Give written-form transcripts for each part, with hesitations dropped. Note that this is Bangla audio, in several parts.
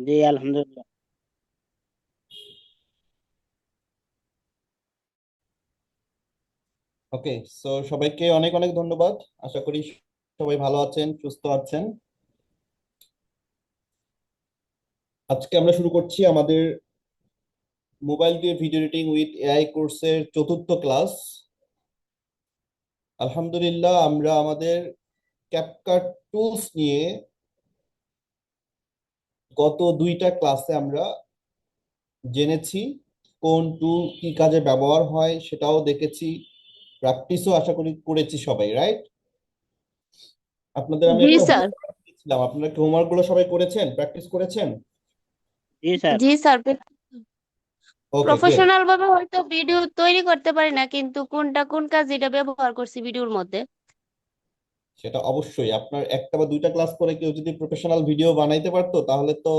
জি আলহামদুলিল্লাহ। ওকে, সো সবাইকে অনেক অনেক ধন্যবাদ। আশা করি সবাই ভালো আছেন, সুস্থ আছেন। আজকে আমরা শুরু করছি আমাদের মোবাইল দিয়ে ভিডিও এডিটিং উইথ এআই কোর্সের চতুর্থ ক্লাস। আলহামদুলিল্লাহ, আমরা আমাদের ক্যাপকাট টুলস নিয়ে গত দুইটা ক্লাসে আমরা জেনেছি কোন টুল কি কাজে ব্যবহার হয়, সেটাও দেখেছি, প্র্যাকটিসও আশা করি করেছি সবাই, রাইট? আপনাদের আমি জি একটা স্যার। হোমওয়ার্ক দিয়েছিলাম, আপনারা কি হোমওয়ার্ক গুলো সবাই করেছেন, প্র্যাকটিস করেছেন? জি স্যার। জি স্যার, ওকে, গুড। প্রফেশনাল ভাবে হয়তো ভিডিও তৈরি করতে পারি না, কিন্তু কোনটা কোন কাজ এটা ব্যবহার করছি ভিডিওর মধ্যে। সেটা অবশ্যই আপনার একটা বা দুইটা ক্লাস করে কেউ যদি প্রফেশনাল ভিডিও বানাইতে পারতো তাহলে তো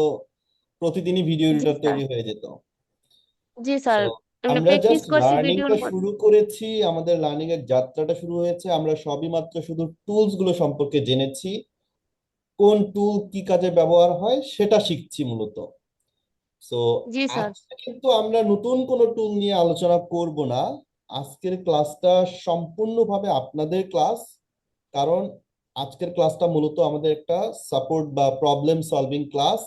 প্রতিদিনই ভিডিও জি এডিটর স্যার। তৈরি হয়ে যেত। জি সো স্যার, আমরা আমরা প্র্যাকটিস জাস্ট করছি ভিডিওর লার্নিংটা মধ্যে। শুরু করেছি, আমাদের লার্নিং এর যাত্রাটা শুরু হয়েছে। আমরা সবই মাত্র শুধু টুলস গুলো সম্পর্কে জেনেছি, কোন টুল কি কাজে ব্যবহার হয় সেটা শিখছি মূলত। সো জি স্যার। আজকে কিন্তু আমরা নতুন কোনো টুল নিয়ে আলোচনা করব না। আজকের ক্লাসটা সম্পূর্ণভাবে আপনাদের ক্লাস, কারণ আজকের ক্লাসটা মূলত আমাদের একটা সাপোর্ট বা প্রবলেম সলভিং ক্লাস,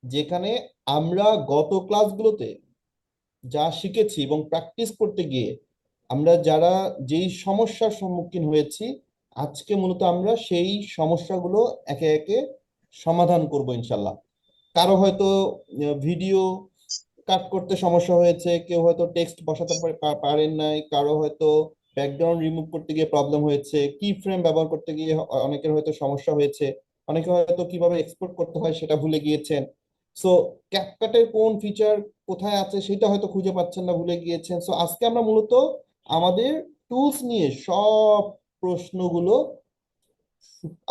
যেখানে আমরা গত ক্লাসগুলোতে যা শিখেছি এবং প্র্যাকটিস করতে গিয়ে আমরা যারা যেই সমস্যার সম্মুখীন হয়েছি, আজকে মূলত আমরা সেই সমস্যাগুলো একে একে সমাধান করব ইনশাল্লাহ। কারো হয়তো ভিডিও কাট করতে সমস্যা হয়েছে, কেউ হয়তো টেক্সট বসাতে পারেন নাই, কারো হয়তো ব্যাকগ্রাউন্ড রিমুভ করতে গিয়ে প্রবলেম হয়েছে, কি ফ্রেম ব্যবহার করতে গিয়ে অনেকের হয়তো সমস্যা হয়েছে, অনেকে হয়তো কিভাবে এক্সপোর্ট করতে হয় সেটা ভুলে গিয়েছেন। সো ক্যাপকাটের কোন ফিচার কোথায় আছে সেটা হয়তো খুঁজে পাচ্ছেন না, ভুলে গিয়েছেন। সো আজকে আমরা মূলত আমাদের টুলস নিয়ে সব প্রশ্নগুলো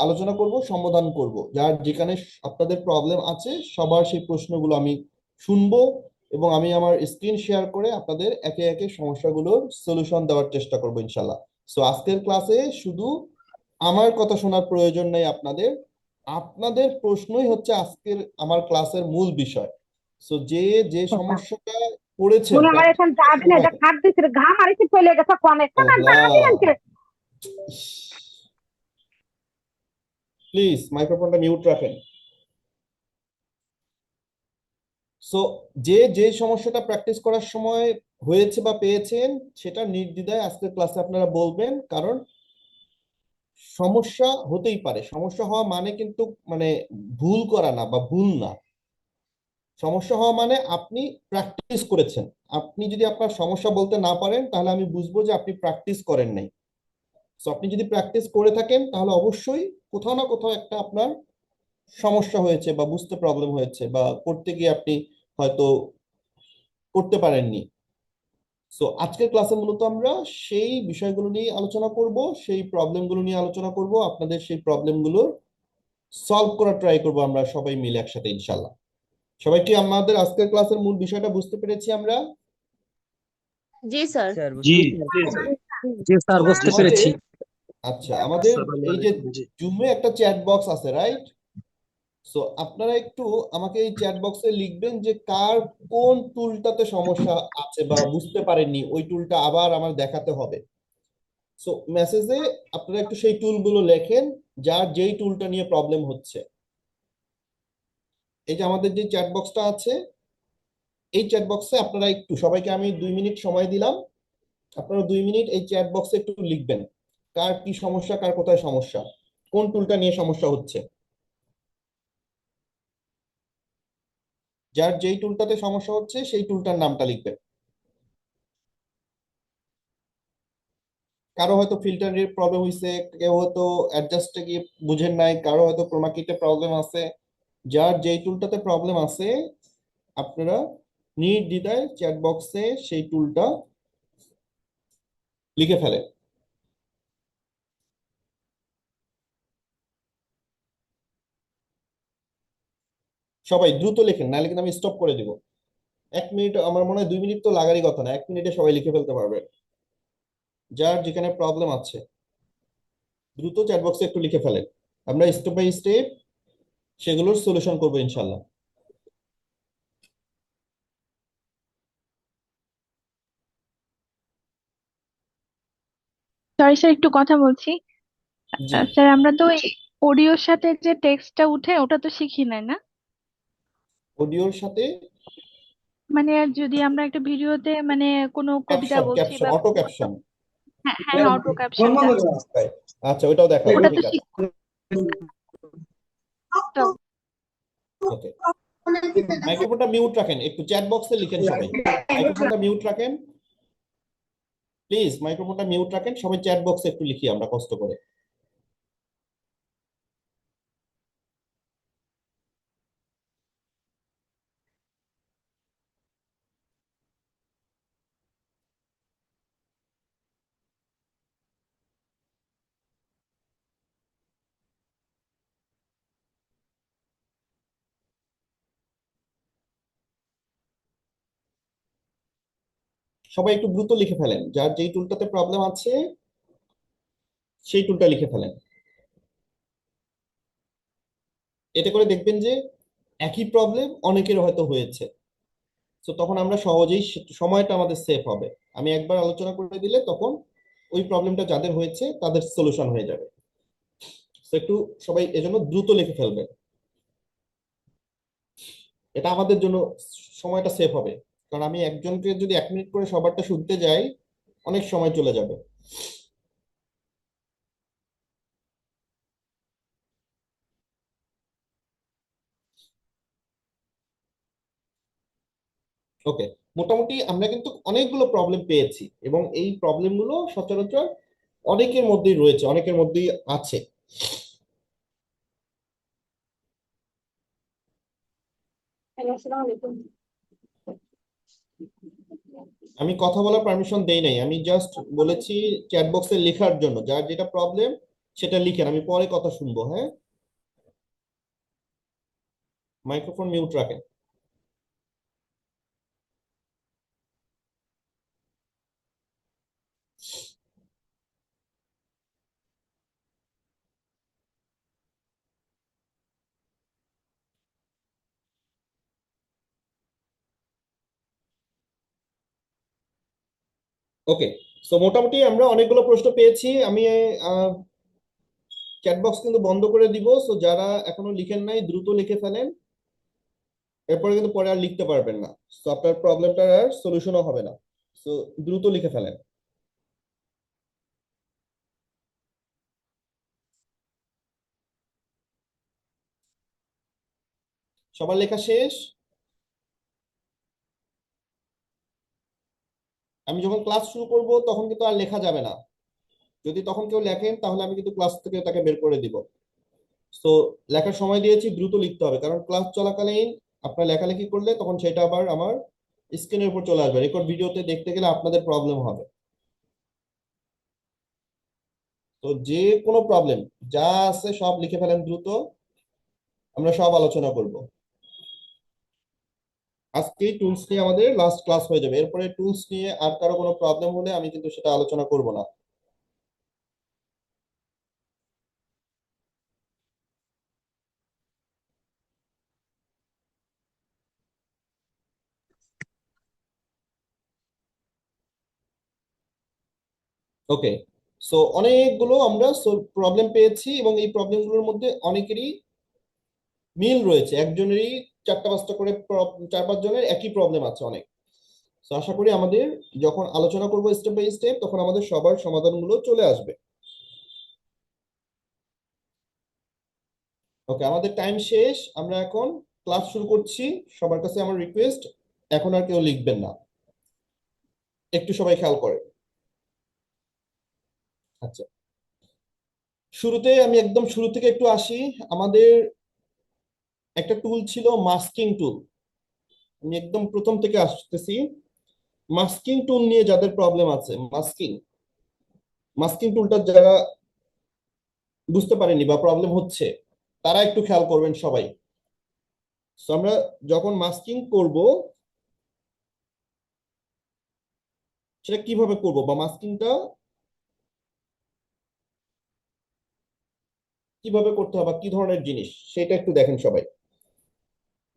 আলোচনা করব, সমাধান করব, যার যেখানে আপনাদের প্রবলেম আছে সবার সেই প্রশ্নগুলো আমি শুনবো, এবং আমি আমার স্ক্রিন শেয়ার করে আপনাদের একে একে সমস্যাগুলোর সলিউশন দেওয়ার চেষ্টা করব ইনশাল্লাহ। সো আজকের ক্লাসে শুধু আমার কথা শোনার প্রয়োজন নেই আপনাদের, আপনাদের প্রশ্নই হচ্ছে আজকের আমার ক্লাসের মূল বিষয়। সো যে যে কথা সমস্যাটা পড়েছেন মনে আমার এখন প্র্যাকটিসের যাবে না, এটা সময়। খাট দিছে রে, ঘাম আরেছে চলে গেছে কনে কেন যাবে আল্লাহ, আনছে। প্লিজ মাইক্রোফোনটা মিউট রাখেন। সো যে যে সমস্যাটা প্র্যাকটিস করার সময় হয়েছে বা পেয়েছেন সেটা নির্দ্বিধায় আজকের ক্লাসে আপনারা বলবেন, কারণ সমস্যা হতেই পারে, সমস্যা হওয়া মানে কিন্তু মানে ভুল করা না বা ভুল না। সমস্যা হওয়া মানে আপনি প্র্যাকটিস করেছেন। আপনি যদি আপনার সমস্যা বলতে না পারেন তাহলে আমি বুঝবো যে আপনি প্র্যাকটিস করেন নাই। সো আপনি যদি প্র্যাকটিস করে থাকেন তাহলে অবশ্যই কোথাও না কোথাও একটা আপনার সমস্যা হয়েছে বা বুঝতে প্রবলেম হয়েছে বা করতে গিয়ে আপনি হয়তো করতে পারেননি। সো আজকের ক্লাসে মূলত আমরা সেই বিষয়গুলো নিয়ে আলোচনা করব, সেই প্রবলেমগুলো নিয়ে আলোচনা করব, আপনাদের সেই প্রবলেমগুলো সলভ করার ট্রাই করব আমরা সবাই মিলে একসাথে ইনশাল্লাহ। সবাই কি আমাদের আজকের ক্লাসের মূল বিষয়টা বুঝতে পেরেছি আমরা? জি স্যার। স্যার জি বুঝতে পেরেছি। জি স্যার, So, বুঝতে পেরেছি। আমাদের আচ্ছা, আমাদের এই যে জুমে একটা চ্যাট বক্স আছে, রাইট? সো আপনারা একটু আমাকে এই চ্যাট বক্সে লিখবেন যে কার কোন টুলটাতে সমস্যা আছে বা বুঝতে পারেননি, ওই টুলটা আবার আমার দেখাতে হবে। সো মেসেজে আপনারা একটু সেই টুলগুলো লেখেন যার যেই টুলটা নিয়ে প্রবলেম হচ্ছে। এই যে আমাদের যে চ্যাট বক্সটা আছে, এই চ্যাট বক্সে আপনারা একটু, সবাইকে আমি 2 মিনিট সময় দিলাম, আপনারা 2 মিনিট এই চ্যাট বক্সে একটু লিখবেন কার কি সমস্যা, কার কোথায় সমস্যা, কোন টুলটা নিয়ে সমস্যা হচ্ছে। যার যেই টুলটাতে সমস্যা হচ্ছে সেই টুলটার নামটা লিখবেন। কারো হয়তো ফিল্টারের প্রবলেম হয়েছে, কেউ হয়তো অ্যাডজাস্টে গিয়ে বুঝেন নাই, কারো হয়তো ক্রোমাকিতে প্রবলেম আছে। যার যেই টুলটাতে প্রবলেম আছে আপনারা নির্দ্বিধায় চ্যাট বক্সে সেই টুলটা লিখে ফেলেন। সবাই দ্রুত লেখেন, নাহলে কিন্তু আমি স্টপ করে দিব। 1 মিনিট, আমার মনে হয় 2 মিনিট তো লাগারই কথা না, 1 মিনিটে সবাই লিখে ফেলতে পারবে। যার যেখানে প্রবলেম আছে দ্রুত চ্যাট বক্সে একটু লিখে ফেলেন, আমরা স্টেপ বাই স্টেপ সেগুলোর সলিউশন করবো ইনশাল্লাহ। সরি স্যার, একটু কথা বলছি। জি, স্যার, আমরা তো অডিওর সাথে যে টেক্সটটা উঠে ওটা তো শিখি নাই না? অডিওর সাথে মানে যদি আমরা একটা ভিডিওতে মানে কোনো কবিতা ক্যাপশন, বলছি ক্যাপশন, বা অটো ক্যাপশন। হ্যাঁ হ্যাঁ, অটো ক্যাপশনটা আচ্ছা, ওটাও দেখাবো, ওটা তো ঠিক আছে। ওকে, মাইক্রোফোনটা মিউট রাখেন, একটু চ্যাট বক্সে লিখেন সবাই। মাইক্রোফোনটা মিউট রাখেন প্লিজ, মাইক্রোফোনটা মিউট রাখেন সবাই, চ্যাট বক্সে একটু লিখি আমরা কষ্ট করে। সবাই একটু দ্রুত লিখে ফেলেন, যার যেই টুলটাতে প্রবলেম আছে সেই টুলটা লিখে ফেলেন। এতে করে দেখবেন যে একই প্রবলেম অনেকের হয়তো হয়েছে, তো তখন আমরা সহজেই সময়টা আমাদের সেভ হবে। আমি একবার আলোচনা করে দিলে তখন ওই প্রবলেমটা যাদের হয়েছে তাদের সলিউশন হয়ে যাবে। তো একটু সবাই এজন্য দ্রুত লিখে ফেলবেন, এটা আমাদের জন্য সময়টা সেভ হবে। কারণ আমি একজনকে যদি 1 মিনিট করে সবারটা শুনতে যাই, অনেক সময় চলে যাবে। ওকে, মোটামুটি আমরা কিন্তু অনেকগুলো প্রবলেম পেয়েছি এবং এই প্রবলেমগুলো সচরাচর অনেকের মধ্যেই রয়েছে, অনেকের মধ্যেই আছে। আমি কথা বলার পারমিশন দেই নাই, আমি জাস্ট বলেছি চ্যাট বক্সে লেখার জন্য, যার যেটা প্রবলেম সেটা লিখেন, আমি পরে কথা শুনবো। হ্যাঁ, মাইক্রোফোন মিউট রাখেন। ওকে, সো মোটামুটি আমরা অনেকগুলো প্রশ্ন পেয়েছি। আমি চ্যাট বক্স কিন্তু বন্ধ করে দিব, সো যারা এখনো লিখেন নাই দ্রুত লিখে ফেলেন, এরপরে কিন্তু পরে আর লিখতে পারবেন না, তো আপনার প্রবলেমটার আর সলিউশনও হবে না। সো দ্রুত লিখে ফেলেন। সবার লেখা শেষ? আমি যখন ক্লাস শুরু করব তখন কিন্তু আর লেখা যাবে না, যদি তখন কেউ লেখেন তাহলে আমি কিন্তু ক্লাস থেকে তাকে বের করে দিব। তো লেখার সময় দিয়েছি, দ্রুত লিখতে হবে, কারণ ক্লাস চলাকালীন আপনার লেখালেখি করলে তখন সেটা আবার আমার স্ক্রিনের উপর চলে আসবে, রেকর্ড ভিডিওতে দেখতে গেলে আপনাদের প্রবলেম হবে। তো যে কোনো প্রবলেম যা আছে সব লিখে ফেলেন দ্রুত, আমরা সব আলোচনা করব। আজকে টুলস নিয়ে আমাদের লাস্ট ক্লাস হয়ে যাবে, এরপরে টুলস নিয়ে আর কারো কোনো প্রবলেম হলে আমি কিন্তু সেটা আলোচনা করব না। ওকে, সো অনেকগুলো আমরা প্রবলেম পেয়েছি এবং এই প্রবলেমগুলোর মধ্যে অনেকেরই মিল রয়েছে, একজনেরই 4টা 5টা করে 4 5 জনের একই প্রবলেম আছে অনেক। তো আশা করি আমাদের যখন আলোচনা করব স্টেপ বাই স্টেপ তখন আমাদের সবার সমাধানগুলো চলে আসবে। ওকে, আমাদের টাইম শেষ, আমরা এখন ক্লাস শুরু করছি। সবার কাছে আমার রিকোয়েস্ট, এখন আর কেউ লিখবেন না, একটু সবাই খেয়াল করে। আচ্ছা, শুরুতে আমি একদম শুরু থেকে একটু আসি। আমাদের একটা টুল ছিল মাস্কিং টুল, আমি একদম প্রথম থেকে আসতেছি। মাস্কিং টুল নিয়ে যাদের প্রবলেম আছে, মাস্কিং মাস্কিং টুলটা যারা বুঝতে পারেনি বা প্রবলেম হচ্ছে তারা একটু খেয়াল করবেন সবাই। তো আমরা যখন মাস্কিং করব সেটা কিভাবে করব বা মাস্কিংটা কিভাবে করতে হবে বা কি ধরনের জিনিস সেটা একটু দেখেন সবাই।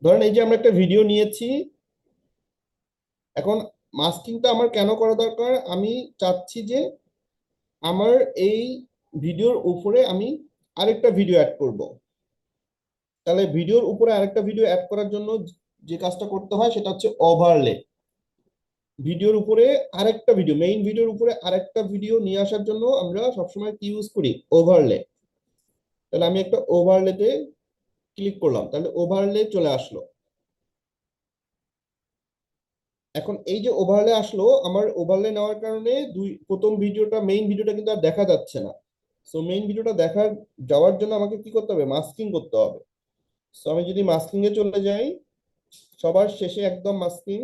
ধরেন এই যে আমরা একটা ভিডিও নিয়েছি, এখন মাস্কিংটা আমার কেন করা দরকার, আমি চাচ্ছি যে আমার এই ভিডিওর উপরে আমি আরেকটা ভিডিও অ্যাড করব। তাহলে ভিডিওর উপরে আরেকটা ভিডিও অ্যাড করার জন্য যে কাজটা করতে হয় সেটা হচ্ছে ওভারলে। ভিডিওর উপরে আরেকটা ভিডিও, মেইন ভিডিওর উপরে আরেকটা ভিডিও নিয়ে আসার জন্য আমরা সবসময় কি ইউজ করি? ওভারলে। তাহলে আমি একটা ওভারলেতে ক্লিক করলাম, তাহলে ওভারলে চলে আসলো। এখন এই যে ওভারলে আসলো, আমার ওভারলে নেওয়ার কারণে প্রথম ভিডিওটা, মেইন ভিডিওটা কিন্তু আর দেখা যাচ্ছে না। সো মেইন ভিডিওটা যাওয়ার জন্য আমাকে কি করতে হবে? মাস্কিং করতে হবে। সো আমি যদি মাস্কিং এ চলে যাই, সবার শেষে একদম মাস্কিং,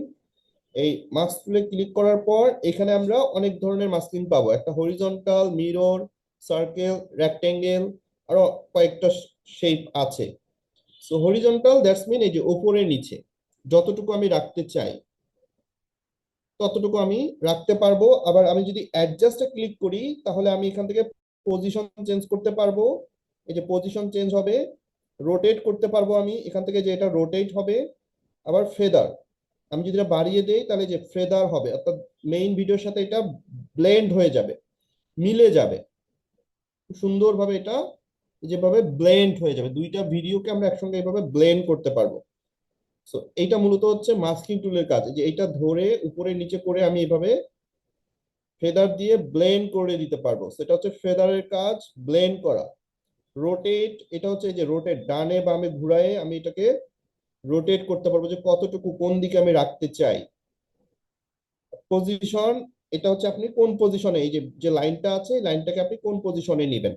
এই মাস্ক টুলে ক্লিক করার পর এখানে আমরা অনেক ধরনের মাস্কিং পাবো। একটা হরিজন্টাল, মিরর, সার্কেল, রেক্টেঙ্গেল, আরো কয়েকটা শেপ আছে। সো হরিজন্টাল দ্যাটস মিন এই যে উপরে নিচে যতটুকু আমি রাখতে চাই ততটুকু আমি রাখতে পারবো। আবার আমি যদি অ্যাডজাস্টে ক্লিক করি তাহলে আমি এখান থেকে পজিশন চেঞ্জ করতে পারবো। এই যে পজিশন চেঞ্জ হবে, রোটেট করতে পারবো আমি এখান থেকে, যে এটা রোটেট হবে। আবার ফেদার, আমি যদি এটা বাড়িয়ে দেই তাহলে যে ফেদার হবে, অর্থাৎ মেইন ভিডিওর সাথে এটা ব্লেন্ড হয়ে যাবে, মিলে যাবে খুব সুন্দরভাবে। এটা যেভাবে ব্লেন্ড হয়ে যাবে, দুইটা ভিডিওকে আমরা একসঙ্গে এইভাবে ব্লেন্ড করতে পারবো। সো এইটা মূলত হচ্ছে মাস্কিং টুলের কাজ, যে এইটা ধরে উপরে নিচে করে আমি এভাবে ফেদার দিয়ে ব্লেন্ড করে দিতে পারবো। সেটা হচ্ছে ফেদারের কাজ, ব্লেন্ড করা। রোটেট, এটা হচ্ছে এই যে রোটেট, ডানে বামে ঘুরায়ে আমি এটাকে রোটেট করতে পারবো, যে কতটুকু কোন দিকে আমি রাখতে চাই। পজিশন, এটা হচ্ছে আপনি কোন পজিশনে, এই যে যে লাইনটা আছে এই লাইনটাকে আপনি কোন পজিশনে নেবেন।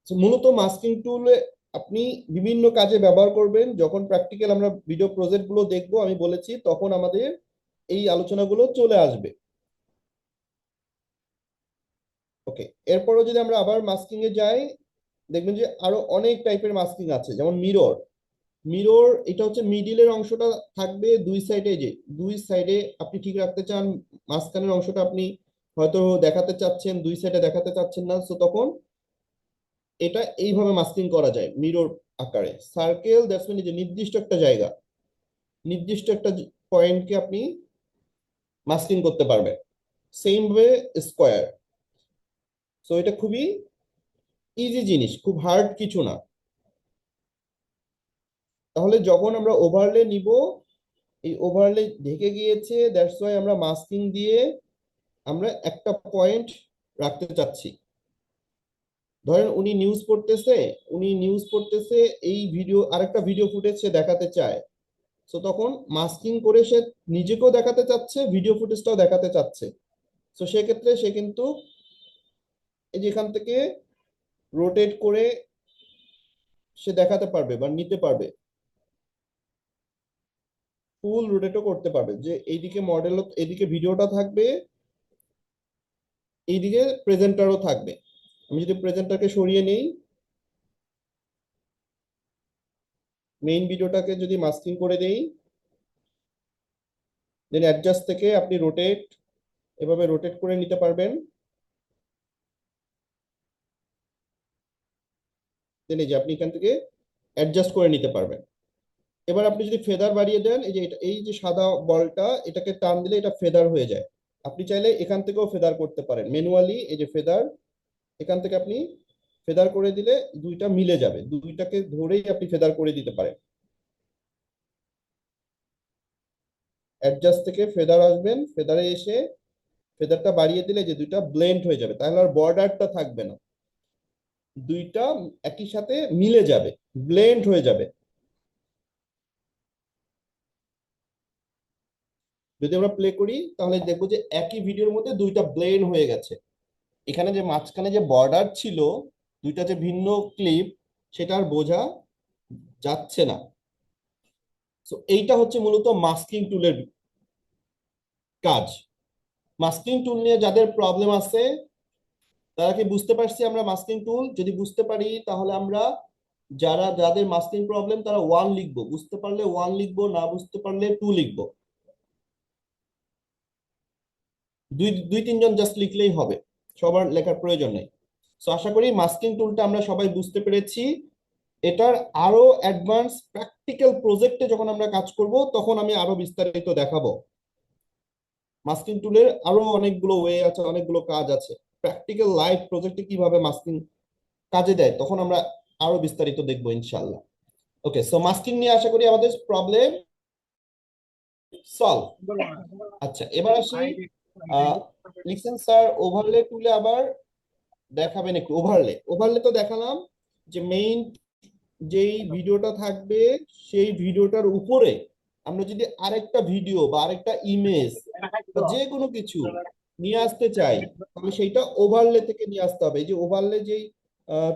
So, মূলত মাস্কিং টুলে আপনি বিভিন্ন কাজে ব্যবহার করবেন। যখন প্র্যাকটিক্যাল আমরা ভিডিও প্রজেক্ট গুলো দেখবো, আমি বলেছি তখন আমাদের এই আলোচনাগুলো চলে আসবে। ওকে, এরপরও যদি আমরা আবার মাস্কিং এ যাই, দেখবেন যে আরো অনেক টাইপের মাস্কিং আছে। যেমন মিরর, মিরর এটা হচ্ছে মিডিলের অংশটা থাকবে দুই সাইডে, যে দুই সাইডে আপনি ঠিক রাখতে চান, মাঝখানের অংশটা আপনি হয়তো দেখাতে চাচ্ছেন, দুই সাইডে দেখাতে চাচ্ছেন না, তো তখন এটা এইভাবে মাস্কিং করা যায় মিরর আকারে। সার্কেল দ্যাটস মিন যে নির্দিষ্ট একটা জায়গা, নির্দিষ্ট একটা পয়েন্টকে আপনি মাস্কিং করতে পারবেন। Same way square. সো এটা খুবই ইজি জিনিস, খুব হার্ড কিছু না। তাহলে যখন আমরা ওভারলে নিব, এই ওভারলে ঢেকে গিয়েছে, দ্যাটস ওয়াই আমরা মাস্কিং দিয়ে আমরা একটা পয়েন্ট রাখতে চাচ্ছি। ধরেন উনি নিউজ পড়তেছে, এই ভিডিও আরেকটা ভিডিও ফুটেজ সে দেখাতে চায়। সো তখন মাস্কিং করে সে নিজেকেও দেখাতে চাচ্ছে, ভিডিও ফুটেজটাও দেখাতে চাচ্ছে। সো সেক্ষেত্রে সে কিন্তু এই যে এখান থেকে রোটেট করে সে দেখাতে পারবে বা নিতে পারবে, ফুল রোটেটও করতে পারবে, যে এইদিকে মডেল, এইদিকে ভিডিওটা থাকবে, এইদিকে প্রেজেন্টারও থাকবে। আমি যদি প্রেজেন্টারকে সরিয়ে নেই, মেইন ভিডিওটাকে যদি মাস্কিং করে দেই, দেন অ্যাডজাস্ট থেকে আপনি রোটেট, এভাবে রোটেট করে নিতে পারবেন। দেন এই যে আপনি এখান থেকে অ্যাডজাস্ট করে নিতে পারবেন। এবার আপনি যদি ফেদার বাড়িয়ে দেন, এই যে এই যে সাদা বলটা, এটাকে টান দিলে এটা ফেদার হয়ে যায়। আপনি চাইলে এখান থেকেও ফেদার করতে পারেন ম্যানুয়ালি। এই যে ফেদার, এখান থেকে আপনি ফেদার করে দিলে দুইটা মিলে যাবে, দুইটাকে ধরেই আপনি ফেদার করে দিতে পারেন। অ্যাডজাস্ট থেকে ফেদার আসবেন, ফেদারে এসে ফেদারটা বাড়িয়ে দিলে যে দুইটা ব্লেন্ড হয়ে যাবে, তাহলে আর বর্ডারটা থাকবে না, দুইটা একই সাথে মিলে যাবে, ব্লেন্ড হয়ে যাবে। যদি আমরা প্লে করি তাহলে দেখবো যে একই ভিডিওর মধ্যে দুইটা ব্লেন্ড হয়ে গেছে। এখানে যে মাঝখানে যে বর্ডার ছিল, দুইটা যে ভিন্ন ক্লিপ, সেটা আর বোঝা যাচ্ছে না। তো এইটা হচ্ছে মূলত মাস্কিং টুলের কাজ। মাস্কিং টুল নিয়ে যাদের প্রবলেম আছে তারা কি বুঝতে পারছি আমরা মাস্কিং টুল? যদি বুঝতে পারি তাহলে আমরা, যাদের মাস্কিং প্রবলেম তারা 1 লিখবো, বুঝতে পারলে 1 লিখবো, না বুঝতে পারলে 2 লিখবো। দুই দুই তিনজন জাস্ট লিখলেই হবে, সবার লেখার প্রয়োজন নেই। তো আশা করি মাস্কিং টুলটা আমরা সবাই বুঝতে পেরেছি। এটার আরো অ্যাডভান্স প্র্যাকটিক্যাল প্রজেক্টে যখন আমরা কাজ করব তখন আমি আরো বিস্তারিত দেখাবো। মাস্কিং টুলের আরো অনেকগুলো ওয়ে আছে, অনেকগুলো কাজ আছে। প্র্যাকটিক্যাল লাইভ প্রজেক্টে কিভাবে মাস্কিং কাজে দেয় তখন আমরা আরো বিস্তারিত দেখবো ইনশাল্লাহ। ওকে, সো মাস্কিং নিয়ে আশা করি আমাদের প্রবলেম সলভ। আচ্ছা, এবার আসি লিখছেন স্যার ওভারলে টুলে আবার দেখাবেন একটু। ওভারলে ওভারলে তো দেখালাম যে মেইন যেই ভিডিওটা থাকবে সেই ভিডিওটার উপরে আমরা যদি আরেকটা ভিডিও বা আরেকটা ইমেজ বা যে কোনো কিছু নিয়ে আসতে চাই তাহলে সেইটা ওভারলে থেকে নিয়ে আসতে হবে। এই যে ওভারলে যেই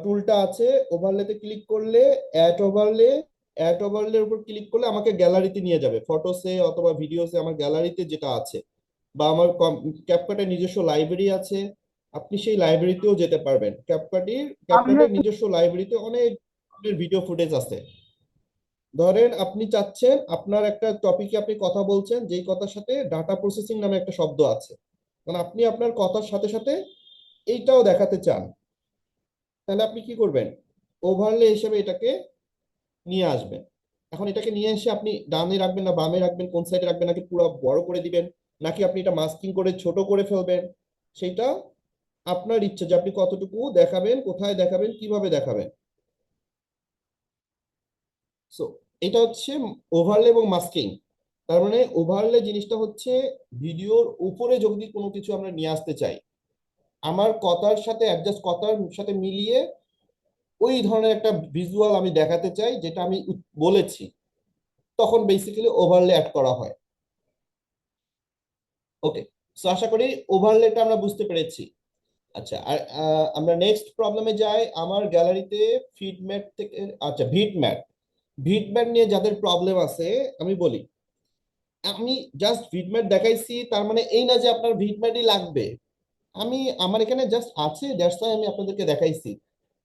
টুলটা আছে, ওভারলেতে ক্লিক করলে অ্যাড ওভারলের উপর ক্লিক করলে আমাকে গ্যালারিতে নিয়ে যাবে, ফটোসে অথবা ভিডিওসে আমার গ্যালারিতে যেটা আছে, বা আমার ক্যাপকাটের নিজস্ব লাইব্রেরি আছে, আপনি সেই লাইব্রেরিতেও যেতে পারবেন। ক্যাপকাটের নিজস্ব লাইব্রেরিতে অনেক ভিডিও ফুটেজ আছে। ধরেন আপনি চাচ্ছেন আপনার একটা টপিকে আপনি কথা বলছেন, যেই কথার সাথে ডাটা প্রসেসিং নামে একটা শব্দ আছে, মানে আপনি আপনার কথার সাথে সাথে এইটাও দেখাতে চান, তাহলে আপনি কি করবেন? ওভারলে হিসেবে এটাকে নিয়ে আসবেন। এখন এটাকে নিয়ে এসে আপনি ডানে রাখবেন না বামে রাখবেন, কোন সাইডে রাখবেন, নাকি পুরো বড় করে দিবেন, নাকি আপনি এটা মাস্কিং করে ছোট করে ফেলবেন, সেটা আপনার ইচ্ছা যে আপনি কতটুকু দেখাবেন, কোথায় দেখাবেন, কিভাবে দেখাবেন। সো এটা হচ্ছে ওভারলে এবং মাস্কিং। তার মানে ওভারলে জিনিসটা হচ্ছে ভিডিওর উপরে যদি কোনো কিছু আমরা নিয়ে আসতে চাই, আমার কথার সাথে অ্যাডজাস্ট, কথার সাথে মিলিয়ে ওই ধরনের একটা ভিজুয়াল আমি দেখাতে চাই যেটা আমি বলেছি, তখন বেসিক্যালি ওভারলে অ্যাড করা হয়। ওকে, সো আশা করি ওভারলেটা আমরা বুঝতে পেরেছি। আচ্ছা, আর আমরা নেক্সট প্রবলেমে যাই। আমার গ্যালারিতে ফিডম্যাট থেকে, আচ্ছা ভিটম্যাট নিয়ে যাদের প্রবলেম আছে আমি বলি, আমি জাস্ট ভিটম্যাট দেখাইছি তার মানে এই না যে আপনার ভিটম্যাটই লাগবে। আমার এখানে জাস্ট আছে, দ্যাটস ওয়াই আমি আপনাদেরকে দেখাইছি।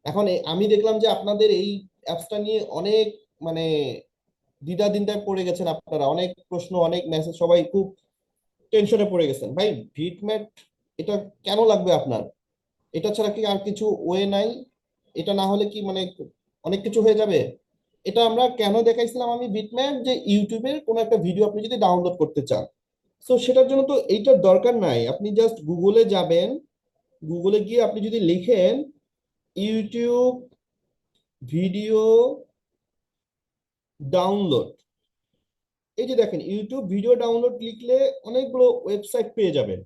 এখন আমি দেখলাম যে আপনাদের এই অ্যাপসটা নিয়ে অনেক মানে দ্বিধাদ্বন্দ্বে পড়ে গেছেন আপনারা, অনেক প্রশ্ন, অনেক মেসেজ, সবাই খুব টেনশনে পড়ে গেছেন। ভাই ভিটম্যাট এটা কেন লাগবে আপনার? এটা ছাড়া কি আর কিছু ওয়ে নাই? এটা না হলে কি মানে অনেক কিছু হয়ে যাবে? এটা আমরা কেন দেখাইছিলাম আমি বিটম্যাপ, যে ইউটিউবের কোনো একটা ভিডিও আপনি যদি ডাউনলোড করতে চান, তো সেটার জন্য তো এইটার দরকার নাই। আপনি জাস্ট গুগলে যাবেন, গুগলে গিয়ে আপনি যদি লিখেন ইউটিউব ভিডিও ডাউনলোড, এই যে দেখেন ইউটিউব ভিডিও ডাউনলোড লিখলে অনেকগুলো ওয়েবসাইট পেয়ে যাবেন।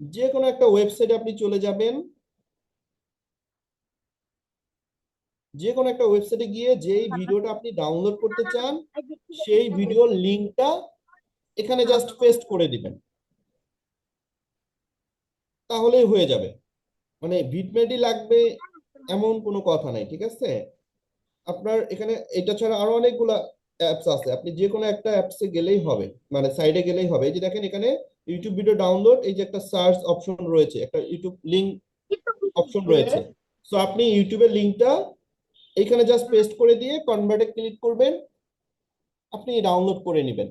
যে কোনো একটা ওয়েবসাইটে আপনি চলে যাবেন, যে কোনো একটা ওয়েবসাইটে গিয়ে যেই ভিডিওটা আপনি ডাউনলোড করতে চান সেই ভিডিওর লিঙ্কটা এখানে জাস্ট পেস্ট করে দিবেন, তাহলেই হয়ে যাবে। মানে ভিটমেটই লাগবে এমন কোনো কথা নাই, ঠিক আছে? আপনার এখানে এটা ছাড়া আরো অনেকগুলা অ্যাপস আছে, আপনি যে কোনো একটা অ্যাপসে গেলেই হবে, মানে সাইডে গেলেই হবে। এই যে দেখেন এখানে ইউটিউব ভিডিও ডাউনলোড, এই যে একটা সার্চ অপশন রয়েছে, একটা ইউটিউব লিংক অপশন রয়েছে। সো আপনি ইউটিউবের লিংকটা এখানে জাস্ট পেস্ট করে দিয়ে কনভার্টে ক্লিক করবেন, আপনি ডাউনলোড করে নেবেন।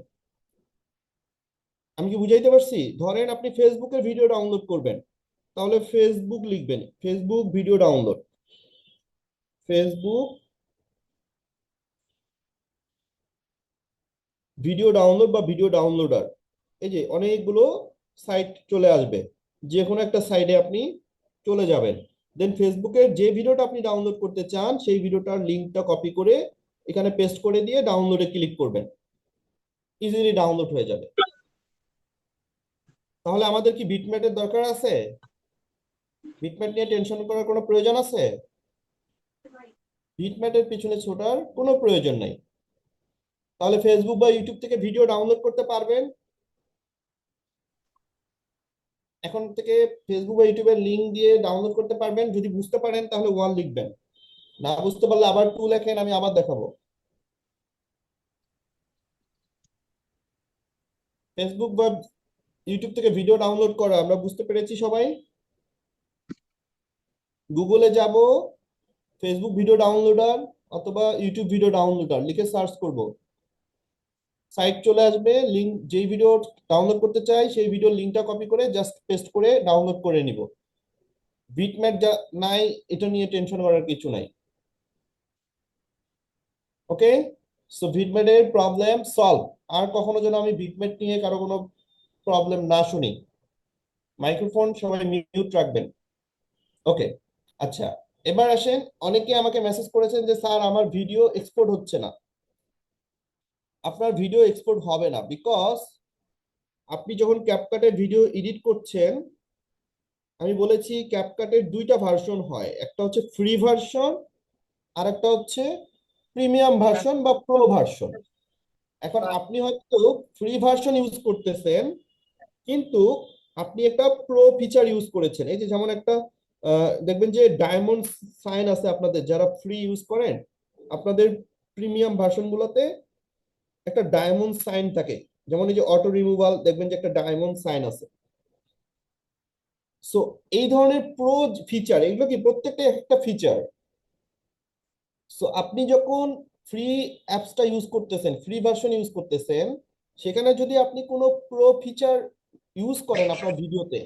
আমি কি বুঝাইতে পারছি? ধরেন আপনি ফেসবুকের ভিডিও ডাউনলোড করবেন, তাহলে ফেসবুক লিখবেন, Facebook video download, Facebook video download বা ভিডিও ডাউনলোডার, এই যে অনেকগুলো সাইট চলে আসবে, যে কোনো একটা সাইডে আপনি চলে যাবেন। দেন ফেসবুকের যে ভিডিওটা আপনি ডাউনলোড করতে চান সেই ভিডিওটার লিঙ্কটা কপি করে এখানে পেস্ট করে দিয়ে ডাউনলোডে ক্লিক করবেন, ইজিলি ডাউনলোড হয়ে যাবে। তাহলে আমাদের কি বিটম্যাটের দরকার আছে? বিটম্যাট নিয়ে টেনশন করার কোনো প্রয়োজন আছে? বিটম্যাটের পিছনে ছোটার কোনো প্রয়োজন নাই। তাহলে ফেসবুক বা ইউটিউব থেকে ভিডিও ডাউনলোড করতে পারবেন। এখন থেকে ফেসবুক বা ইউটিউবের লিংক দিয়ে ডাউনলোড করতে পারবেন। যদি বুঝতে পারেন তাহলে ওয়ান লিখবেন, না বুঝতে পারলে আবার টু লেখেন, আমি আবার দেখাবো। ফেসবুক বা ইউটিউব থেকে ভিডিও ডাউনলোড করা আমরা বুঝতে পেরেছি সবাই। গুগলে যাব, ফেসবুক ভিডিও ডাউনলোডার অথবা ইউটিউব ভিডিও ডাউনলোডার লিখে সার্চ করব, সাইট চলে আসবে। লিংক, যেই ভিডিও ডাউনলোড করতে চাই সেই ভিডিওর লিংকটা কপি করে জাস্ট পেস্ট করে ডাউনলোড করে নিব। বিটম্যাট যা নাই, এটা নিয়ে টেনশন করার কিছু নাই। ওকে, সো বিটম্যাটের প্রবলেম সলভ। আর কখনো যেন আমি বিটম্যাট নিয়ে কারো কোনো প্রবলেম না শুনি। মাইক্রোফোন সবাই মিউট রাখবেন। ওকে, আচ্ছা, এবার আসেন, অনেকে আমাকে মেসেজ করেছেন যে স্যার আমার ভিডিও এক্সপোর্ট হচ্ছে না। আপনার ভিডিও এক্সপোর্ট হবে না, বিকজ আপনি যখন ক্যাপকাটে ভিডিও এডিট করছেন, আমি বলেছি ক্যাপকাটের দুইটা ভার্সন হয়, একটা হচ্ছে ফ্রি ভার্সন আর একটা হচ্ছে প্রিমিয়াম ভার্সন বা প্রো ভার্সন। এখন আপনি হয়তো ফ্রি ভার্সন ইউজ করতেছেন, কিন্তু আপনি একটা প্রো ফিচার ইউজ করেছেন। এই যে যেমন একটা দেখবেন যে ডায়মন্ড সাইন আছে, আপনাদের যারা ফ্রি ইউজ করেন, আপনাদের প্রিমিয়াম ভার্সন গুলোতে একটা ডায়মন্ড সাইন থাকে। যেমন এই যে অটো রিমুভাল, দেখবেন যে একটা ডায়মন্ড সাইন আছে। সো এই ধরনের প্রো ফিচার, এগুলো কি প্রত্যেকটা একটা ফিচার। সো আপনি যখন ফ্রি অ্যাপসটা ইউজ করতেছেন, ফ্রি ভার্সন ইউজ করতেছেন, সেখানে যদি আপনি কোনো প্রো ফিচার ইউজ করেন আপনার ভিডিওতে,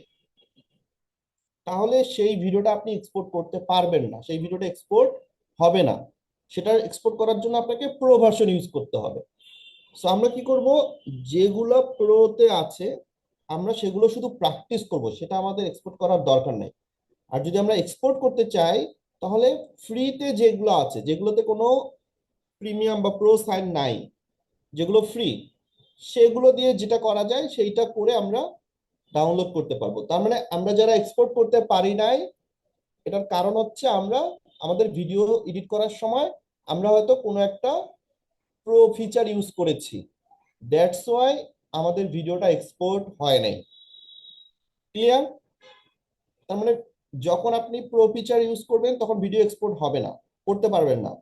তাহলে সেই ভিডিওটা আপনি এক্সপোর্ট করতে পারবেন না, সেই ভিডিওটা এক্সপোর্ট হবে না। সেটা এক্সপোর্ট করার জন্য আপনাকে প্রো ভার্সন ইউজ করতে হবে। সো আমরা কি করব, যেগুলো প্রোতে আছে আমরা সেগুলো শুধু প্র্যাকটিস করব, সেটা আমাদের এক্সপোর্ট করার দরকার নেই। আর যদি আমরা এক্সপোর্ট করতে চাই, তাহলে ফ্রিতে যেগুলো আছে, যেগুলোতে কোনো প্রিমিয়াম বা প্রো সাইন নাই, যেগুলো ফ্রি, সেগুলো দিয়ে যেটা করা যায় সেইটা করে আমরা ডাউনলোড করতে পারবো। তার মানে আমরা যারা এক্সপোর্ট করতে পারি নাই, এটার কারণ হচ্ছে আমরা আমাদের ভিডিও এডিট করার সময় আমরা হয়তো কোনো একটা প্রো ফিচার ইউজ করেছি, দ্যাটস ওয়াই আমাদের ভিডিওটা এক্সপোর্ট হয় নাই। ক্লিয়ার? তার মানে যখন আপনি প্রো ফিচার ইউজ করবেন তখন ভিডিও এক্সপোর্ট হবে না, করতে পারবেন না।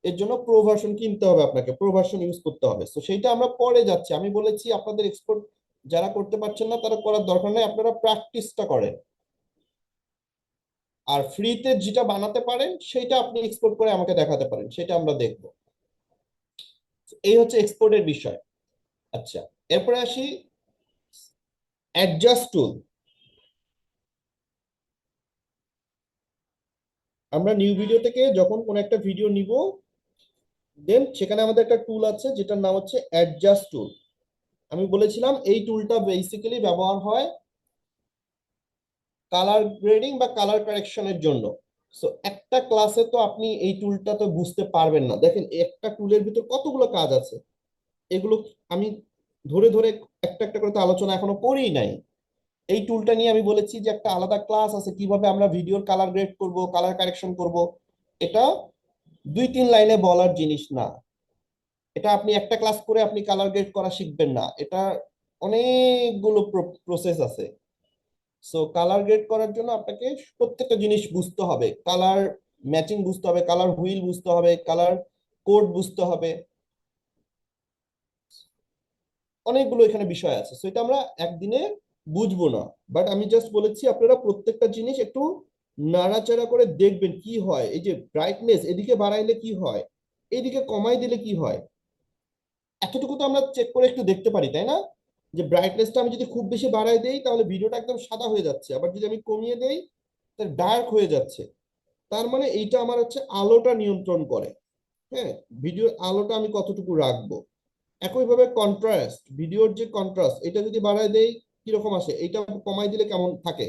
এর জন্য প্রো ভার্সন কিনতে হবে, আপনাকে প্রো ভার্সন ইউজ করতে হবে। তো সেইটা আমরা পরে যাচ্ছি। আমি বলেছি আপনাদের এক্সপোর্ট যারা করতে পারছেন না তারা করার দরকার নেই, আপনারা প্র্যাকটিসটা করেন। আর ফ্রিতে যেটা বানাতে পারেন সেটা আপনি এক্সপোর্ট করে আমাকে দেখাতে পারেন, সেটা আমরা দেখব। এই হচ্ছে এক্সপোর্টের বিষয়। আচ্ছা, এরপরে আসি অ্যাডজাস্ট টুল। আমরা নিউ ভিডিও থেকে যখন কোন একটা ভিডিও নিব, দেন সেখানে আমাদের একটা টুল আছে যেটার নাম হচ্ছে অ্যাডজাস্ট টুল। আমি বলেছিলাম এই টুলটা বেসিক্যালি ব্যবহার হয় কালার গ্রেডিং বা কালার কারেকশনের জন্য। সো একটা ক্লাসে তো আপনি এই টুলটা তো বুঝতে পারবেন না। দেখেন একটা টুলের ভিতর কতগুলো কাজ আছে, এগুলো আমি ধরে ধরে একটা একটা করে তো আলোচনা এখনো করিই নাই। এই টুলটা নিয়ে আমি বলেছি যে একটা আলাদা ক্লাস আছে কিভাবে আমরা ভিডিওর কালার গ্রেড করব, কালার কারেকশন করব। এটা 2-3 লাইনে বলার জিনিস না। এটা আপনি একটা ক্লাস করে আপনি কালার গ্রেড করা শিখবেন না, এটা অনেকগুলো প্রসেস আছে। সো কালার গ্রেড করার জন্য আপনাকে প্রত্যেকটা জিনিস বুঝতে হবে, কালার ম্যাচিং বুঝতে হবে, কালার হুইল বুঝতে হবে, কালার কোড বুঝতে হবে, অনেকগুলো এখানে বিষয় আছে। সো এটা আমরা একদিনে বুঝবো না, বাট আমি জাস্ট বলেছি আপনারা প্রত্যেকটা জিনিস একটু নাড়াচাড়া করে দেখবেন কি হয়। এই যে ব্রাইটনেস এদিকে বাড়াইলে কি হয়, এইদিকে কমাই দিলে কি হয়, এতটুকু তো আমরা চেক করে একটু দেখতে পারি, তাই না? যে ব্রাইটনেসটা আমি যদি খুব বেশি বাড়াই দেই তাহলে ভিডিওটা একদম সাদা হয়ে যাচ্ছে, আবার যদি আমি কমিয়ে দেই তাহলে ডার্ক হয়ে যাচ্ছে। তার মানে এইটা আমার হচ্ছে আলোটা নিয়ন্ত্রণ করে। হ্যাঁ, ভিডিওর আলোটা আমি কতটুকু রাখবো। একইভাবে কন্ট্রাস্ট, ভিডিওর যে কন্ট্রাস্ট, এটা যদি বাড়ায় দেই কিরকম আসে, এটা কমাই দিলে কেমন থাকে।